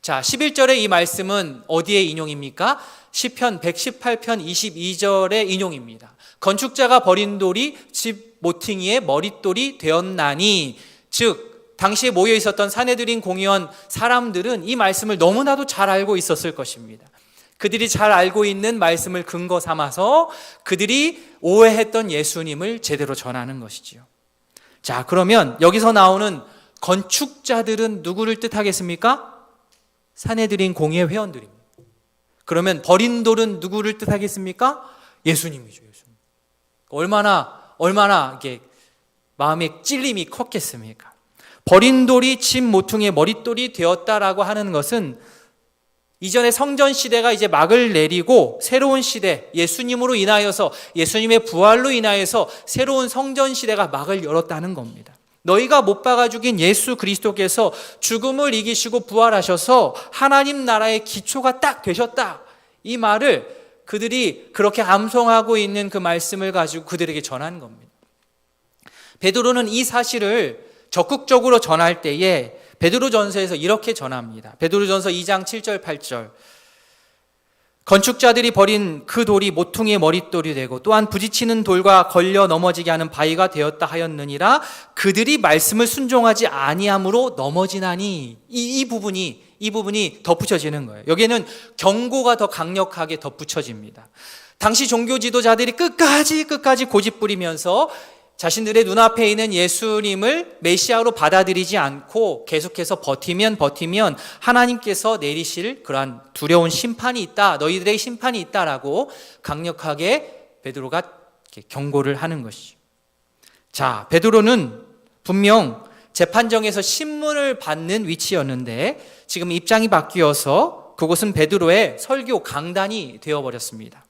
자, 11절의 이 말씀은 어디의 인용입니까? 시편 118편 22절의 인용입니다. 건축자가 버린 돌이 집 모퉁이의 머릿돌이 되었나니, 즉 당시에 모여 있었던 산헤드린 공의원 사람들은 이 말씀을 너무나도 잘 알고 있었을 것입니다. 그들이 잘 알고 있는 말씀을 근거 삼아서 그들이 오해했던 예수님을 제대로 전하는 것이지요. 자, 그러면 여기서 나오는 건축자들은 누구를 뜻하겠습니까? 산헤드린 공의회 회원들입니다. 그러면 버린 돌은 누구를 뜻하겠습니까? 예수님이죠. 예수님. 얼마나 이게 마음의 찔림이 컸겠습니까? 버린 돌이 집 모퉁이의 머릿돌이 되었다라고 하는 것은 이전의 성전 시대가 이제 막을 내리고 새로운 시대, 예수님으로 인하여서, 예수님의 부활로 인하여서 새로운 성전 시대가 막을 열었다는 겁니다. 너희가 못 박아 죽인 예수 그리스도께서 죽음을 이기시고 부활하셔서 하나님 나라의 기초가 딱 되셨다. 이 말을 그들이 그렇게 암송하고 있는 그 말씀을 가지고 그들에게 전한 겁니다. 베드로는 이 사실을 적극적으로 전할 때에 베드로전서에서 이렇게 전합니다. 베드로전서 2장 7절 8절, 건축자들이 버린 그 돌이 모퉁이의 머릿돌이 되고 또한 부딪히는 돌과 걸려 넘어지게 하는 바위가 되었다 하였느니라. 그들이 말씀을 순종하지 아니함으로 넘어지나니. 이 부분이 덧붙여지는 거예요. 여기에는 경고가 더 강력하게 덧붙여집니다. 당시 종교 지도자들이 끝까지 고집부리면서 자신들의 눈앞에 있는 예수님을 메시아로 받아들이지 않고 계속해서 버티면 하나님께서 내리실 그러한 두려운 심판이 있다, 너희들에게 심판이 있다라고 강력하게 베드로가 경고를 하는 것이죠. 자, 베드로는 분명 재판정에서 신문을 받는 위치였는데 지금 입장이 바뀌어서 그곳은 베드로의 설교 강단이 되어버렸습니다.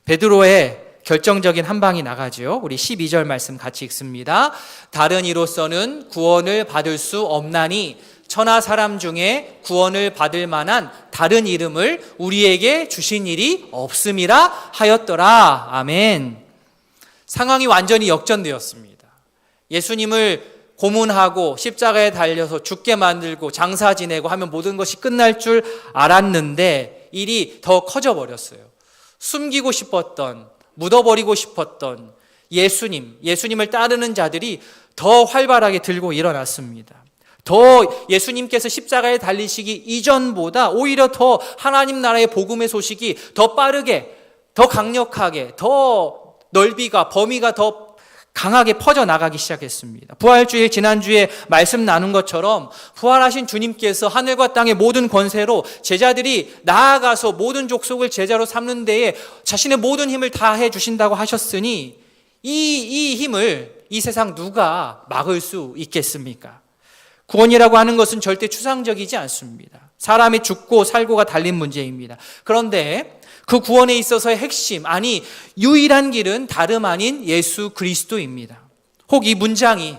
베드로의 결정적인 한 방이 나가죠. 우리 12절 말씀 같이 읽습니다. 다른 이로서는 구원을 받을 수 없나니 천하 사람 중에 구원을 받을 만한 다른 이름을 우리에게 주신 일이 없음이라 하였더라. 아멘. 상황이 완전히 역전되었습니다. 예수님을 고문하고 십자가에 달려서 죽게 만들고 장사 지내고 하면 모든 것이 끝날 줄 알았는데 일이 더 커져버렸어요. 숨기고 싶었던, 묻어버리고 싶었던 예수님을 따르는 자들이 더 활발하게 들고 일어났습니다. 더 예수님께서 십자가에 달리시기 이전보다 오히려 더 하나님 나라의 복음의 소식이 더 빠르게, 더 강력하게, 더 넓이가, 범위가 더 강하게 퍼져나가기 시작했습니다. 부활주일 지난주에 말씀 나눈 것처럼 부활하신 주님께서 하늘과 땅의 모든 권세로 제자들이 나아가서 모든 족속을 제자로 삼는 데에 자신의 모든 힘을 다해 주신다고 하셨으니 이 힘을 이 세상 누가 막을 수 있겠습니까? 구원이라고 하는 것은 절대 추상적이지 않습니다. 사람이 죽고 살고가 달린 문제입니다. 그런데 그 구원에 있어서의 핵심, 아니 유일한 길은 다름 아닌 예수 그리스도입니다. 혹 이 문장이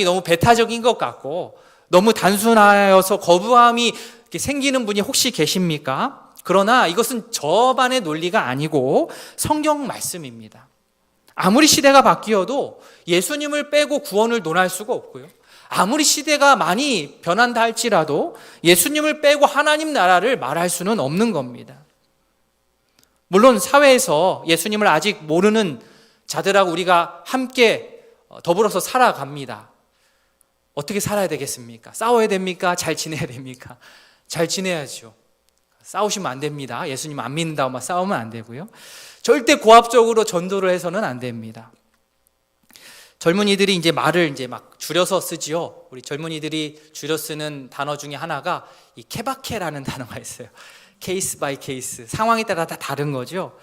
너무 배타적인 것 같고 너무 단순하여서 거부함이 생기는 분이 혹시 계십니까? 그러나 이것은 저만의 논리가 아니고 성경 말씀입니다. 아무리 시대가 바뀌어도 예수님을 빼고 구원을 논할 수가 없고요. 아무리 시대가 많이 변한다 할지라도 예수님을 빼고 하나님 나라를 말할 수는 없는 겁니다. 물론 사회에서 예수님을 아직 모르는 자들하고 우리가 함께 더불어서 살아갑니다. 어떻게 살아야 되겠습니까? 싸워야 됩니까? 잘 지내야 됩니까? 잘 지내야죠. 싸우시면 안 됩니다. 예수님 안 믿는다고 막 싸우면 안 되고요. 절대 고압적으로 전도를 해서는 안 됩니다. 젊은이들이 이제 말을 이제 막 줄여서 쓰지요. 우리 젊은이들이 줄여 쓰는 단어 중에 하나가 이 케바케라는 단어가 있어요. 케이스 바이 케이스. 상황에 따라 다 다른 거죠.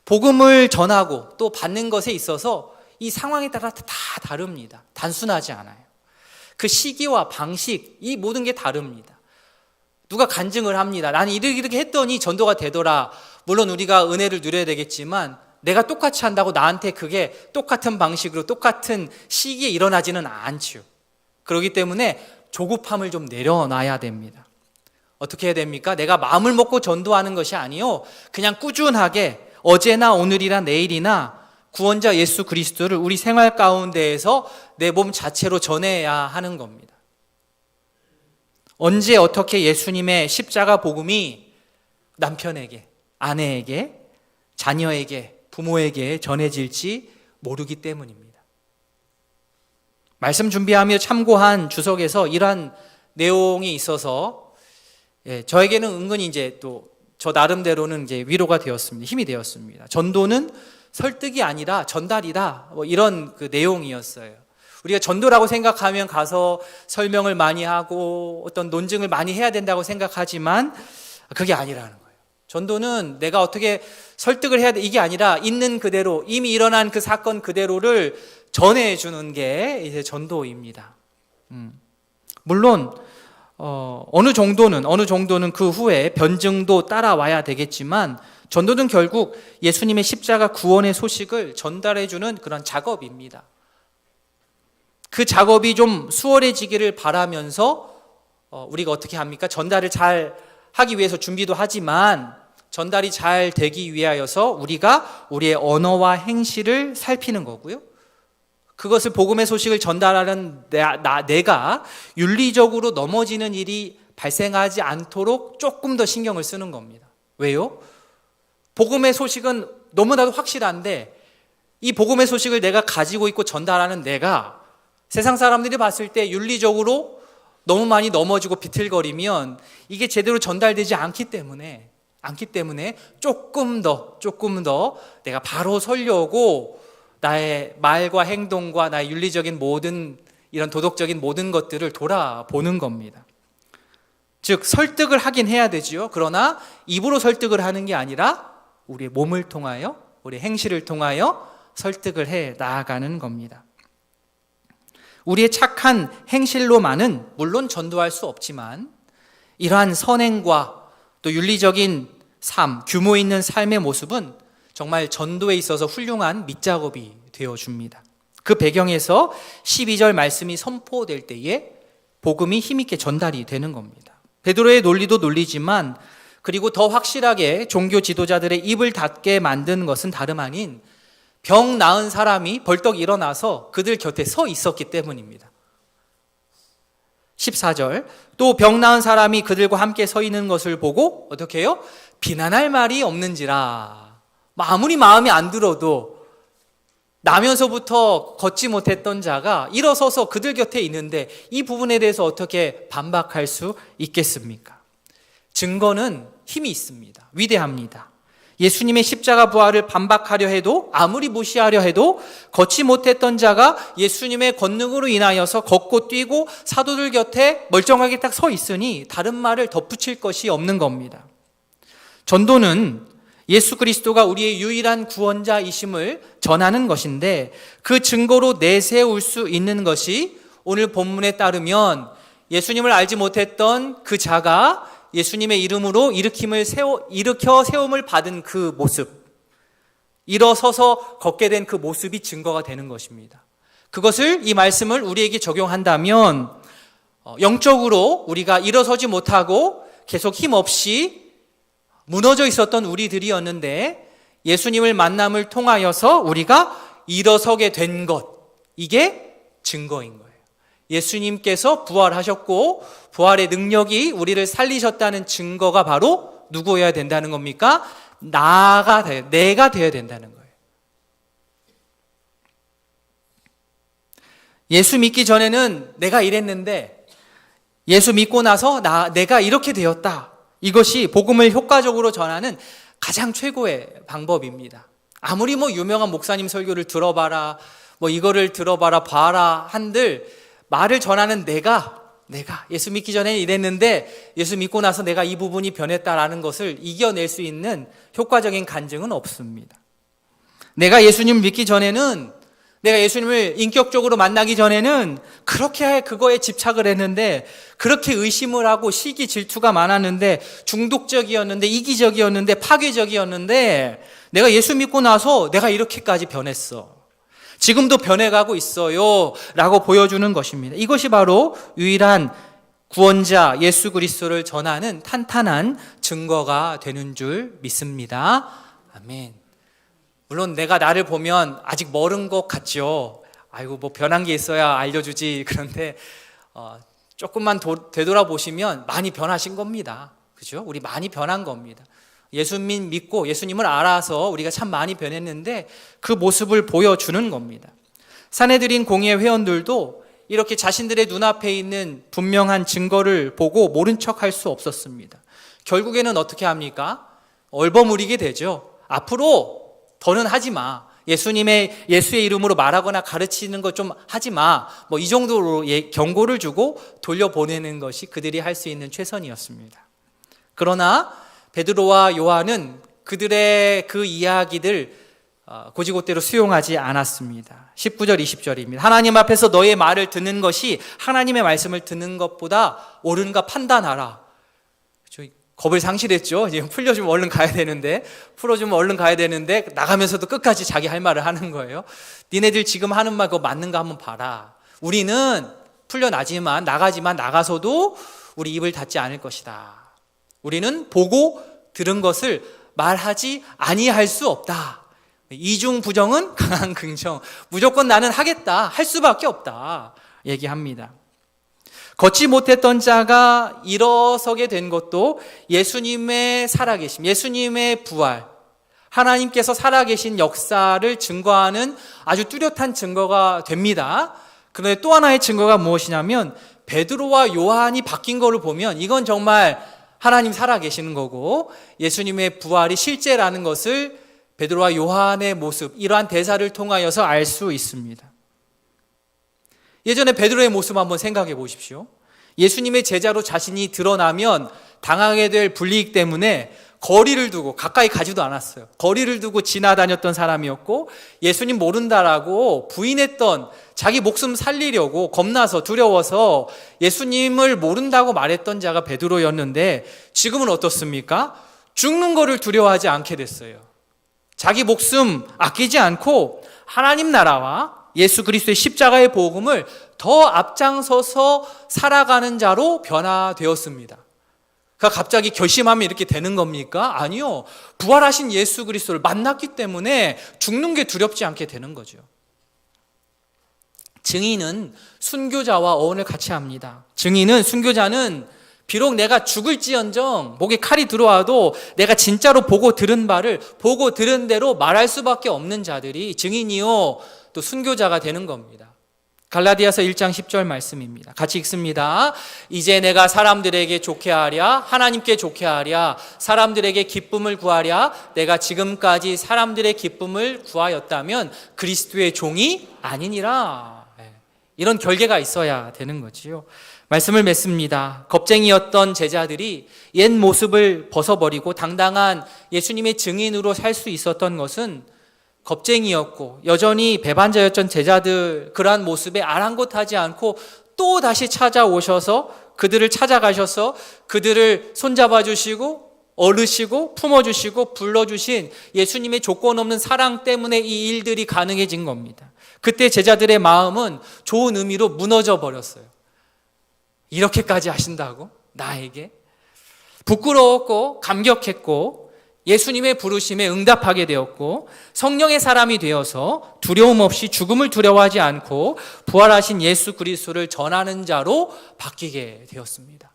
복음을 전하고 또 받는 것에 있어서 이 상황에 따라 다 다릅니다. 단순하지 않아요. 그 시기와 방식, 이 모든 게 다릅니다. 누가 간증을 합니다. 나는 이렇게 했더니 전도가 되더라. 물론 우리가 은혜를 누려야 되겠지만 내가 똑같이 한다고 나한테 그게 똑같은 방식으로 똑같은 시기에 일어나지는 않죠. 그렇기 때문에 조급함을 좀 내려놔야 됩니다. 어떻게 해야 됩니까? 내가 마음을 먹고 전도하는 것이 아니요, 그냥 꾸준하게 어제나 오늘이나 내일이나 구원자 예수 그리스도를 우리 생활 가운데에서 내 몸 자체로 전해야 하는 겁니다. 언제 어떻게 예수님의 십자가 복음이 남편에게, 아내에게, 자녀에게, 부모에게 전해질지 모르기 때문입니다. 말씀 준비하며 참고한 주석에서 이러한 내용이 있어서 저에게는 은근히 이제 또 저 나름대로는 이제 위로가 되었습니다. 힘이 되었습니다. 전도는 설득이 아니라 전달이다. 뭐 이런 그 내용이었어요. 우리가 전도라고 생각하면 가서 설명을 많이 하고 어떤 논증을 많이 해야 된다고 생각하지만 그게 아니라는 거예요. 전도는 내가 어떻게 설득을 해야 돼, 이게 아니라 있는 그대로, 이미 일어난 그 사건 그대로를 전해주는 게 이제 전도입니다. 물론 어느 정도는 그 후에 변증도 따라와야 되겠지만 전도는 결국 예수님의 십자가 구원의 소식을 전달해주는 그런 작업입니다. 그 작업이 좀 수월해지기를 바라면서 우리가 어떻게 합니까? 전달을 잘 하기 위해서 준비도 하지만 전달이 잘 되기 위하여서 우리가 우리의 언어와 행실을 살피는 거고요. 그것을 복음의 소식을 전달하는 내가 윤리적으로 넘어지는 일이 발생하지 않도록 조금 더 신경을 쓰는 겁니다. 왜요? 복음의 소식은 너무나도 확실한데 이 복음의 소식을 내가 가지고 있고 전달하는 내가 세상 사람들이 봤을 때 윤리적으로 너무 많이 넘어지고 비틀거리면 이게 제대로 전달되지 않기 때문에 조금 더 내가 바로 서려고 나의 말과 행동과 나의 윤리적인 모든 이런 도덕적인 모든 것들을 돌아보는 겁니다. 즉 설득을 하긴 해야 되지요. 그러나 입으로 설득을 하는 게 아니라 우리의 몸을 통하여, 우리의 행실을 통하여 설득을 해 나아가는 겁니다. 우리의 착한 행실로만은 물론 전도할 수 없지만 이러한 선행과 또 윤리적인 삶, 규모 있는 삶의 모습은 정말 전도에 있어서 훌륭한 밑작업이 되어줍니다. 그 배경에서 12절 말씀이 선포될 때에 복음이 힘있게 전달이 되는 겁니다. 베드로의 논리도 논리지만 그리고 더 확실하게 종교 지도자들의 입을 닫게 만든 것은 다름 아닌 병 나은 사람이 벌떡 일어나서 그들 곁에 서 있었기 때문입니다. 14절, 또 병 나은 사람이 그들과 함께 서 있는 것을 보고 어떻게 해요? 비난할 말이 없는지라. 아무리 마음에 안 들어도 나면서부터 걷지 못했던 자가 일어서서 그들 곁에 있는데 이 부분에 대해서 어떻게 반박할 수 있겠습니까? 증거는 힘이 있습니다. 위대합니다. 예수님의 십자가 부활을 반박하려 해도, 아무리 무시하려 해도 걷지 못했던 자가 예수님의 권능으로 인하여서 걷고 뛰고 사도들 곁에 멀쩡하게 딱 서 있으니 다른 말을 덧붙일 것이 없는 겁니다. 전도는 예수 그리스도가 우리의 유일한 구원자이심을 전하는 것인데 그 증거로 내세울 수 있는 것이 오늘 본문에 따르면 예수님을 알지 못했던 그 자가 예수님의 이름으로 일으켜 세움을 받은 그 모습, 일어서서 걷게 된 그 모습이 증거가 되는 것입니다. 그것을, 이 말씀을 우리에게 적용한다면 영적으로 우리가 일어서지 못하고 계속 힘없이 무너져 있었던 우리들이었는데 예수님을 만남을 통하여서 우리가 일어서게 된 것, 이게 증거인 거예요. 예수님께서 부활하셨고 부활의 능력이 우리를 살리셨다는 증거가 바로 누구여야 된다는 겁니까? 내가 되어야 된다는 거예요. 예수 믿기 전에는 내가 이랬는데 예수 믿고 나서 내가 이렇게 되었다. 이것이 복음을 효과적으로 전하는 가장 최고의 방법입니다. 아무리 유명한 목사님 설교를 들어봐라, 이거를 들어봐라, 봐라 한들 말을 전하는 내가 예수 믿기 전에는 이랬는데 예수 믿고 나서 내가 이 부분이 변했다라는 것을 이겨낼 수 있는 효과적인 간증은 없습니다. 내가 예수님 믿기 전에는, 내가 예수님을 인격적으로 만나기 전에는 그렇게 그거에 집착을 했는데, 그렇게 의심을 하고 시기 질투가 많았는데, 중독적이었는데, 이기적이었는데, 파괴적이었는데, 내가 예수 믿고 나서 내가 이렇게까지 변했어. 지금도 변해가고 있어요 라고 보여주는 것입니다. 이것이 바로 유일한 구원자 예수 그리스도를 전하는 탄탄한 증거가 되는 줄 믿습니다. 아멘. 물론 내가 나를 보면 아직 멀은 것 같죠. 아이고 변한 게 있어야 알려주지. 그런데 조금만 되돌아보시면 많이 변하신 겁니다. 그죠? 우리 많이 변한 겁니다. 예수님 믿고 예수님을 알아서 우리가 참 많이 변했는데 그 모습을 보여주는 겁니다. 산헤드린 공의회 회원들도 이렇게 자신들의 눈앞에 있는 분명한 증거를 보고 모른 척할 수 없었습니다. 결국에는 어떻게 합니까? 얼버무리게 되죠. 앞으로 더는 하지 마. 예수의 이름으로 말하거나 가르치는 것 좀 하지 마. 이 정도로 경고를 주고 돌려보내는 것이 그들이 할 수 있는 최선이었습니다. 그러나 베드로와 요한은 그들의 그 이야기들 곧이곧대로 수용하지 않았습니다. 19절 20절입니다. 하나님 앞에서 너의 말을 듣는 것이 하나님의 말씀을 듣는 것보다 옳은가 판단하라. 겁을 상실했죠. 지금 풀려주면 얼른 가야 되는데, 풀어주면 얼른 가야 되는데 나가면서도 끝까지 자기 할 말을 하는 거예요. 니네들 지금 하는 말 그거 맞는가 한번 봐라. 우리는 풀려나지만 나가서도 우리 입을 닫지 않을 것이다. 우리는 보고 들은 것을 말하지 아니할 수 없다. 이중 부정은 강한 긍정. 무조건 나는 하겠다. 할 수밖에 없다. 얘기합니다. 걷지 못했던 자가 일어서게 된 것도 예수님의 살아계심, 예수님의 부활, 하나님께서 살아계신 역사를 증거하는 아주 뚜렷한 증거가 됩니다. 그런데 또 하나의 증거가 무엇이냐면 베드로와 요한이 바뀐 것을 보면 이건 정말 하나님 살아계시는 거고 예수님의 부활이 실제라는 것을 베드로와 요한의 모습, 이러한 대사를 통하여서 알 수 있습니다. 예전에 베드로의 모습 한번 생각해 보십시오. 예수님의 제자로 자신이 드러나면 당하게 될 불이익 때문에 거리를 두고 가까이 가지도 않았어요. 거리를 두고 지나다녔던 사람이었고 예수님 모른다라고 부인했던, 자기 목숨 살리려고 겁나서 두려워서 예수님을 모른다고 말했던 자가 베드로였는데 지금은 어떻습니까? 죽는 거를 두려워하지 않게 됐어요. 자기 목숨 아끼지 않고 하나님 나라와 예수 그리스도의 십자가의 복음을 더 앞장서서 살아가는 자로 변화되었습니다. 그러니까 갑자기 결심하면 이렇게 되는 겁니까? 아니요. 부활하신 예수 그리스도를 만났기 때문에 죽는 게 두렵지 않게 되는 거죠. 증인은 순교자와 어원을 같이 합니다. 순교자는 비록 내가 죽을지언정 목에 칼이 들어와도 내가 진짜로 보고 들은 바를 보고 들은 대로 말할 수밖에 없는 자들이 증인이요 또 순교자가 되는 겁니다. 갈라디아서 1장 10절 말씀입니다. 같이 읽습니다. 이제 내가 사람들에게 좋게 하랴, 하나님께 좋게 하랴, 사람들에게 기쁨을 구하랴. 내가 지금까지 사람들의 기쁨을 구하였다면 그리스도의 종이 아니니라. 이런 결계가 있어야 되는 거지요. 말씀을 맺습니다. 겁쟁이였던 제자들이 옛 모습을 벗어버리고 당당한 예수님의 증인으로 살 수 있었던 것은 겁쟁이였고 여전히 배반자였던 제자들, 그러한 모습에 아랑곳하지 않고 또 다시 찾아오셔서 그들을 찾아가셔서 그들을 손잡아 주시고 어르시고 품어주시고 불러주신 예수님의 조건 없는 사랑 때문에 이 일들이 가능해진 겁니다. 그때 제자들의 마음은 좋은 의미로 무너져 버렸어요. 이렇게까지 하신다고? 나에게? 부끄러웠고 감격했고 예수님의 부르심에 응답하게 되었고 성령의 사람이 되어서 두려움 없이 죽음을 두려워하지 않고 부활하신 예수 그리스도를 전하는 자로 바뀌게 되었습니다.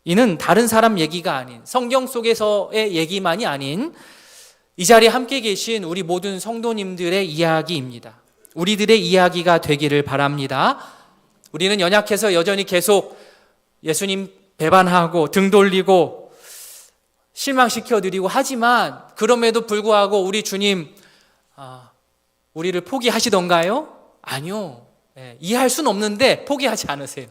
이는 다른 사람 얘기가 아닌, 성경 속에서의 얘기만이 아닌 이 자리에 함께 계신 우리 모든 성도님들의 이야기입니다. 우리들의 이야기가 되기를 바랍니다. 우리는 연약해서 여전히 계속 예수님 배반하고 등 돌리고 실망시켜드리고 하지만 그럼에도 불구하고 우리 주님 우리를 포기하시던가요? 아니요. 이해할 수는 없는데 포기하지 않으세요.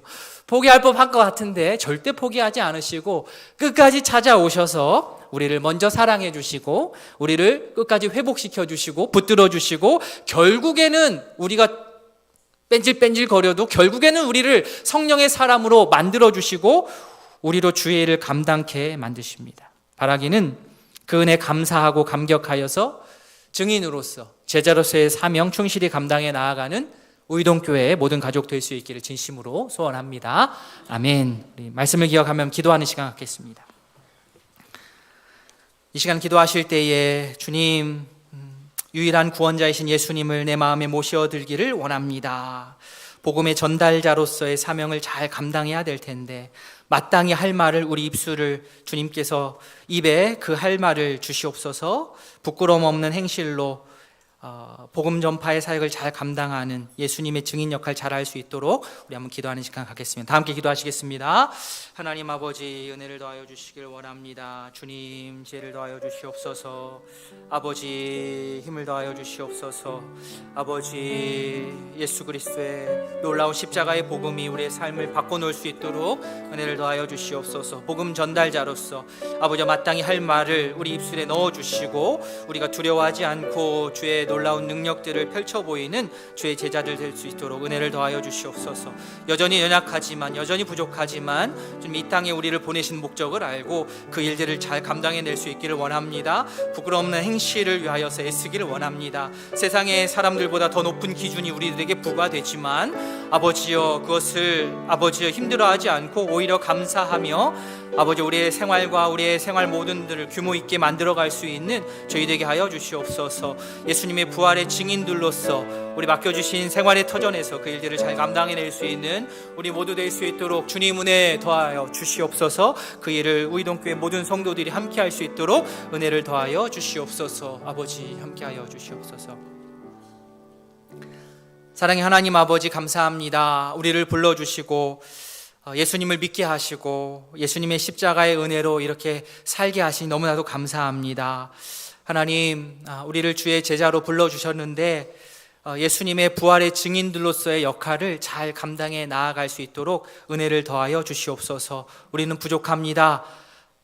포기할 법할 것 같은데 절대 포기하지 않으시고 끝까지 찾아오셔서 우리를 먼저 사랑해 주시고 우리를 끝까지 회복시켜 주시고 붙들어 주시고 결국에는 우리가 뺀질뺀질 거려도 결국에는 우리를 성령의 사람으로 만들어 주시고 우리로 주의 일을 감당케 만드십니다. 바라기는 그 은혜 감사하고 감격하여서 증인으로서 제자로서의 사명 충실히 감당해 나아가는 우이동교회의 모든 가족 될 수 있기를 진심으로 소원합니다. 아멘. 우리 말씀을 기억하면 기도하는 시간 갖겠습니다. 이 시간 기도하실 때에 주님, 유일한 구원자이신 예수님을 내 마음에 모셔들기를 원합니다. 복음의 전달자로서의 사명을 잘 감당해야 될 텐데 마땅히 할 말을 우리 입술을 주님께서 입에 그 할 말을 주시옵소서. 부끄러움 없는 행실로 복음 전파의 사역을 잘 감당하는 예수님의 증인 역할 잘 할 수 있도록 우리 한번 기도하는 시간 갖겠습니다. 다 함께 기도하시겠습니다. 하나님 아버지, 은혜를 더하여 주시길 원합니다. 주님, 지혜를 더하여 주시옵소서. 아버지, 힘을 더하여 주시옵소서. 아버지, 예수 그리스도의 놀라운 십자가의 복음이 우리의 삶을 바꿔놓을 수 있도록 은혜를 더하여 주시옵소서. 복음 전달자로서 아버지 마땅히 할 말을 우리 입술에 넣어주시고 우리가 두려워하지 않고 주의 놀라운 능력들을 펼쳐 보이는 주의 제자들 될 수 있도록 은혜를 더하여 주시옵소서. 여전히 연약하지만 여전히 부족하지만 좀 이 땅에 우리를 보내신 목적을 알고 그 일들을 잘 감당해낼 수 있기를 원합니다. 부끄러움 없는 행실을 위하여서 애쓰기를 원합니다. 세상의 사람들보다 더 높은 기준이 우리들에게 부과되지만 아버지여 그것을 아버지여 힘들어하지 않고 오히려 감사하며 아버지 우리의 생활과 우리의 생활 모든들을 규모 있게 만들어갈 수 있는 저희 되게 하여 주시옵소서. 예수님의 부활의 증인들로서 우리 맡겨주신 생활의 터전에서 그 일들을 잘 감당해낼 수 있는 우리 모두 될 수 있도록 주님 은혜 더하여 주시옵소서. 그 일을 우이동교회 모든 성도들이 함께할 수 있도록 은혜를 더하여 주시옵소서. 아버지 함께하여 주시옵소서. 사랑의 하나님 아버지 감사합니다. 우리를 불러주시고 예수님을 믿게 하시고 예수님의 십자가의 은혜로 이렇게 살게 하시니 너무나도 감사합니다. 하나님, 우리를 주의 제자로 불러주셨는데 예수님의 부활의 증인들로서의 역할을 잘 감당해 나아갈 수 있도록 은혜를 더하여 주시옵소서. 우리는 부족합니다.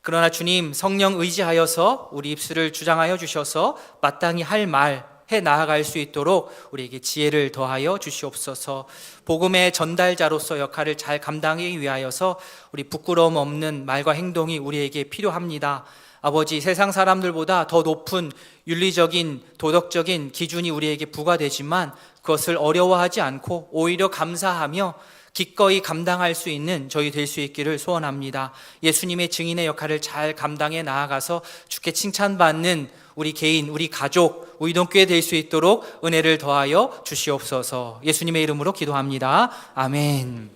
그러나 주님, 성령 의지하여서 우리 입술을 주장하여 주셔서 마땅히 할 말 해 나아갈 수 있도록 우리에게 지혜를 더하여 주시옵소서. 복음의 전달자로서 역할을 잘 감당하기 위하여서 우리 부끄러움 없는 말과 행동이 우리에게 필요합니다. 아버지, 세상 사람들보다 더 높은 윤리적인 도덕적인 기준이 우리에게 부과되지만 그것을 어려워하지 않고 오히려 감사하며 기꺼이 감당할 수 있는 저희 될 수 있기를 소원합니다. 예수님의 증인의 역할을 잘 감당해 나아가서 주께 칭찬받는 우리 개인, 우리 가족, 우이동교회 될 수 있도록 은혜를 더하여 주시옵소서. 예수님의 이름으로 기도합니다. 아멘.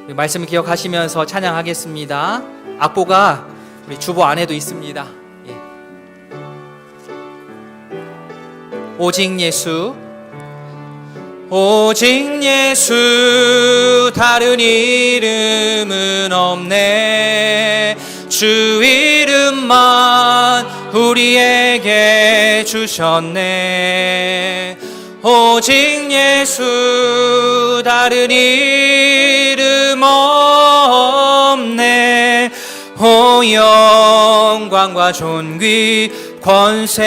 말씀을 기억하시면서 찬양하겠습니다. 악보가 우리 주보 안에도 있습니다. 오직 예수, 오직 예수, 다른 이름은 없네. 주 이름만 우리에게 주셨네. 오직 예수, 다른 이름 없네. 오 영광과 존귀 권세와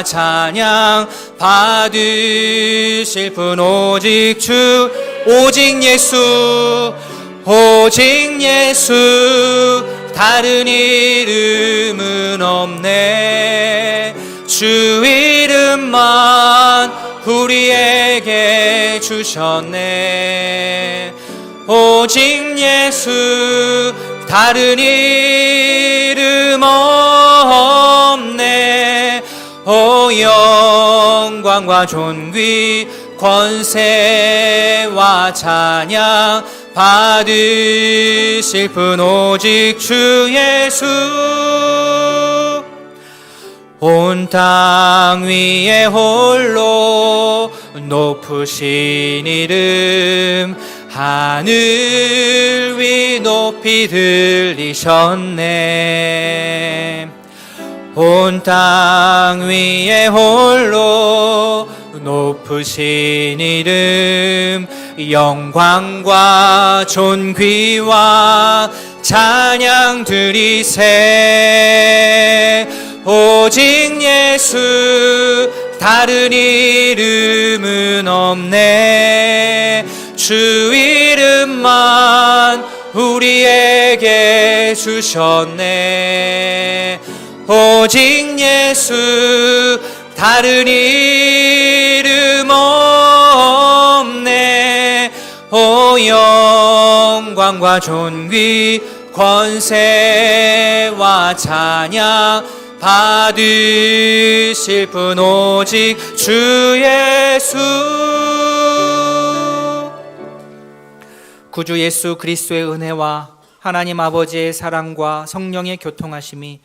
찬양 받으실 분 오직 주, 오직 예수, 오직 예수, 다른 이름은 없네. 주 이름만 우리에게 주셨네. 오직 예수 다른 이름 없네. 오 영광과 존귀 권세와 찬양 받으실 분 오직 주 예수. 온 땅 위에 홀로 높으신 이름 하늘 위 높이 들리셨네. 온 땅 위에 홀로 높으신 이름 영광과 존귀와 찬양 드리세. 오직 예수 다른 이름은 없네. 주 이름만 우리에게 주셨네. 오직 예수 다른 이름 없네. 오 영광과 존귀 권세와 찬양 받으실 분 오직 주 예수. 구주 예수 그리스도의 은혜와 하나님 아버지의 사랑과 성령의 교통하심이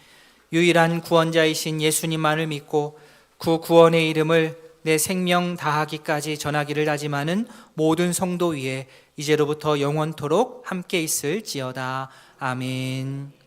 유일한 구원자이신 예수님만을 믿고 그 구원의 이름을 내 생명 다하기까지 전하기를 다짐하는 모든 성도 위에 이제로부터 영원토록 함께 있을지어다. 아멘.